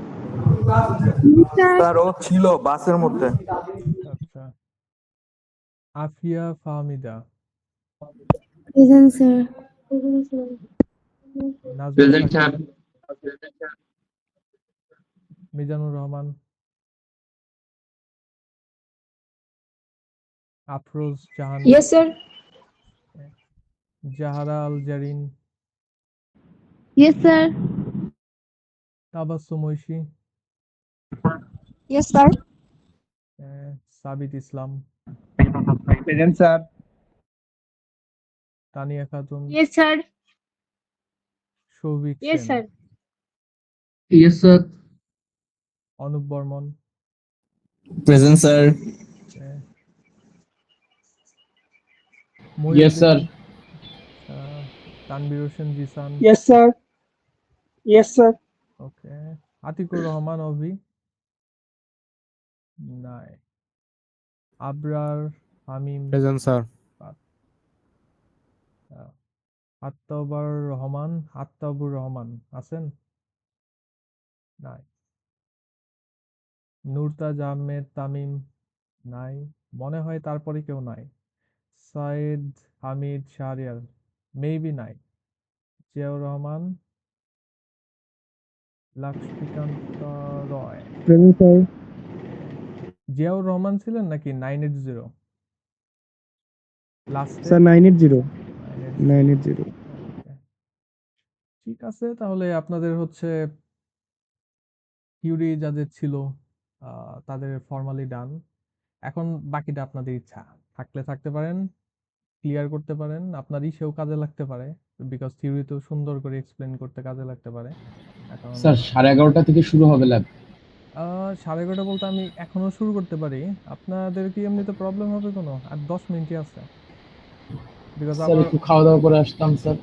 Sir ও ছিল বাসের মধ্যে। আচ্ছা। Afia Fahmida. Present, sir. Nazmul Present, sir. Shakib. Mizanur Rahman. Afroz জাহান। Yes, sir. জাহারা আল Zarin. Yes, sir. Tabassum Oishi. Yes, sir. সাবিত ইসলাম। Present, sir. Tania Khatun. Yes, sir. Souvik Yes, Sen. sir. Yes, sir. Anup Barman. Present, sir. Yes, sir. Tanvir Hossain Jisan. Yes, sir. Yes, sir. ওকে। আতিকুর রহমান অভি নাই। আবরার হামিম। Present, sir. আত্তাবুর Rahman আছেন? নাই। নুরতাজ আহমেদ তামিম নাই। মনে হয় তারপরে কেউ নাই। সাইদ হামিদ শাহরিয়ার মেবি নাই। জিয়াউর রহমান। লক্ষ্মীকান্ত রয়। Present, sir. জিয়াউর রহমান ছিলেন নাকি 980 লাস্টে? Sir, 980. 980. ঠিক আছে, তাহলে আপনাদের হচ্ছে থিওরি যাদের ছিল তাদের ফর্মালি ডান। এখন বাকিটা আপনাদের ইচ্ছা, থাকলে থাকতে পারেন, ক্লিয়ার করতে পারেন, আপনার ইসেও কাজে লাগতে পারে, বিকজ থিওরি তো সুন্দর করে এক্সপ্লেন করতে কাজে লাগতে পারে। এখন স্যার 11:30 থেকে শুরু হবে ল্যাব। 11:30 বলতে আমি এখনো শুরু করতে পারি। আপনাদের কি এমনিতে প্রবলেম হবে কোনো? আর 10 মিনিটই আছে, বিকজ স্যার আমার একটু খাওয়া দাওয়া করে আসতাম স্যার।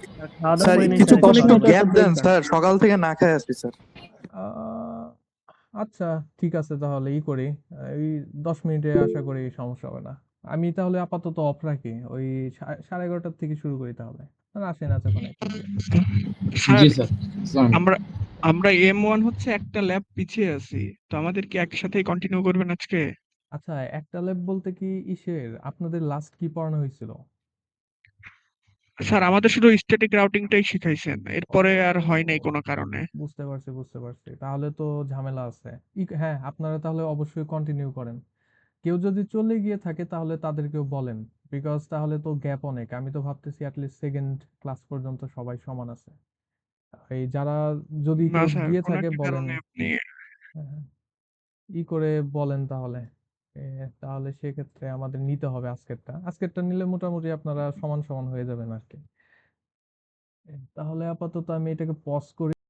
স্যার কিছুক্ষণ একটু গ্যাপ দেন স্যার, সকাল থেকে না খেয়ে আছি স্যার। আচ্ছা, ঠিক আছে, তাহলে করি। এই 10 মিনিটে আশা করি সমস্যা হবে না। আমি তাহলে আপাতত অফ রাখি, ওই 11:30 থেকে শুরু করি তাহলে। আসেন এতক্ষণ একটু দিয়ে। স্যার জি স্যার, আসসালামু আলাইকুম। আমরা আমরা M1 হচ্ছে একটা ল্যাব পিছিয়ে আছি, তো আমাদের কি একসাথেই কন্টিনিউ করবেন আজকে? আচ্ছা, একটা ল্যাব বলতে কি ইসের আপনাদের লাস্ট কি পড়ানো হয়েছিল? স্যার আমাদের শুধু স্ট্যাটিক রাউটিংটাই শিখাইছেন, এরপরে আর হয় নাই ও, কোনো কারণে। বুঝতে পারছি, বুঝতে পারছি। তাহলে তো ঝামেলা আছে। হ্যাঁ, আপনারা তাহলে অবশ্যই কন্টিনিউ করেন। কেউ যদি চলে গিয়ে থাকে তাহলে তাদেরকেও বলেন, বিকজ তাহলে তো গ্যাপ অনেক। আমি তো ভাবতেছি অ্যাটলিস্ট সেকেন্ড ক্লাস পর্যন্ত সবাই সমান আছে। এই যারা, যদি না কেউ স্যার, গিয়ে কোনো থাকে একটা বলেন। কারণে আপনি হ্যাঁ, করে বলেন তাহলে। এ, তাহলে সেক্ষেত্রে আমাদের নিতে হবে আজকেরটা নিলে মোটামুটি আপনারা সমান সমান হয়ে যাবেন আর কি। তাহলে আপাতত আমি এটাকে পজ করি।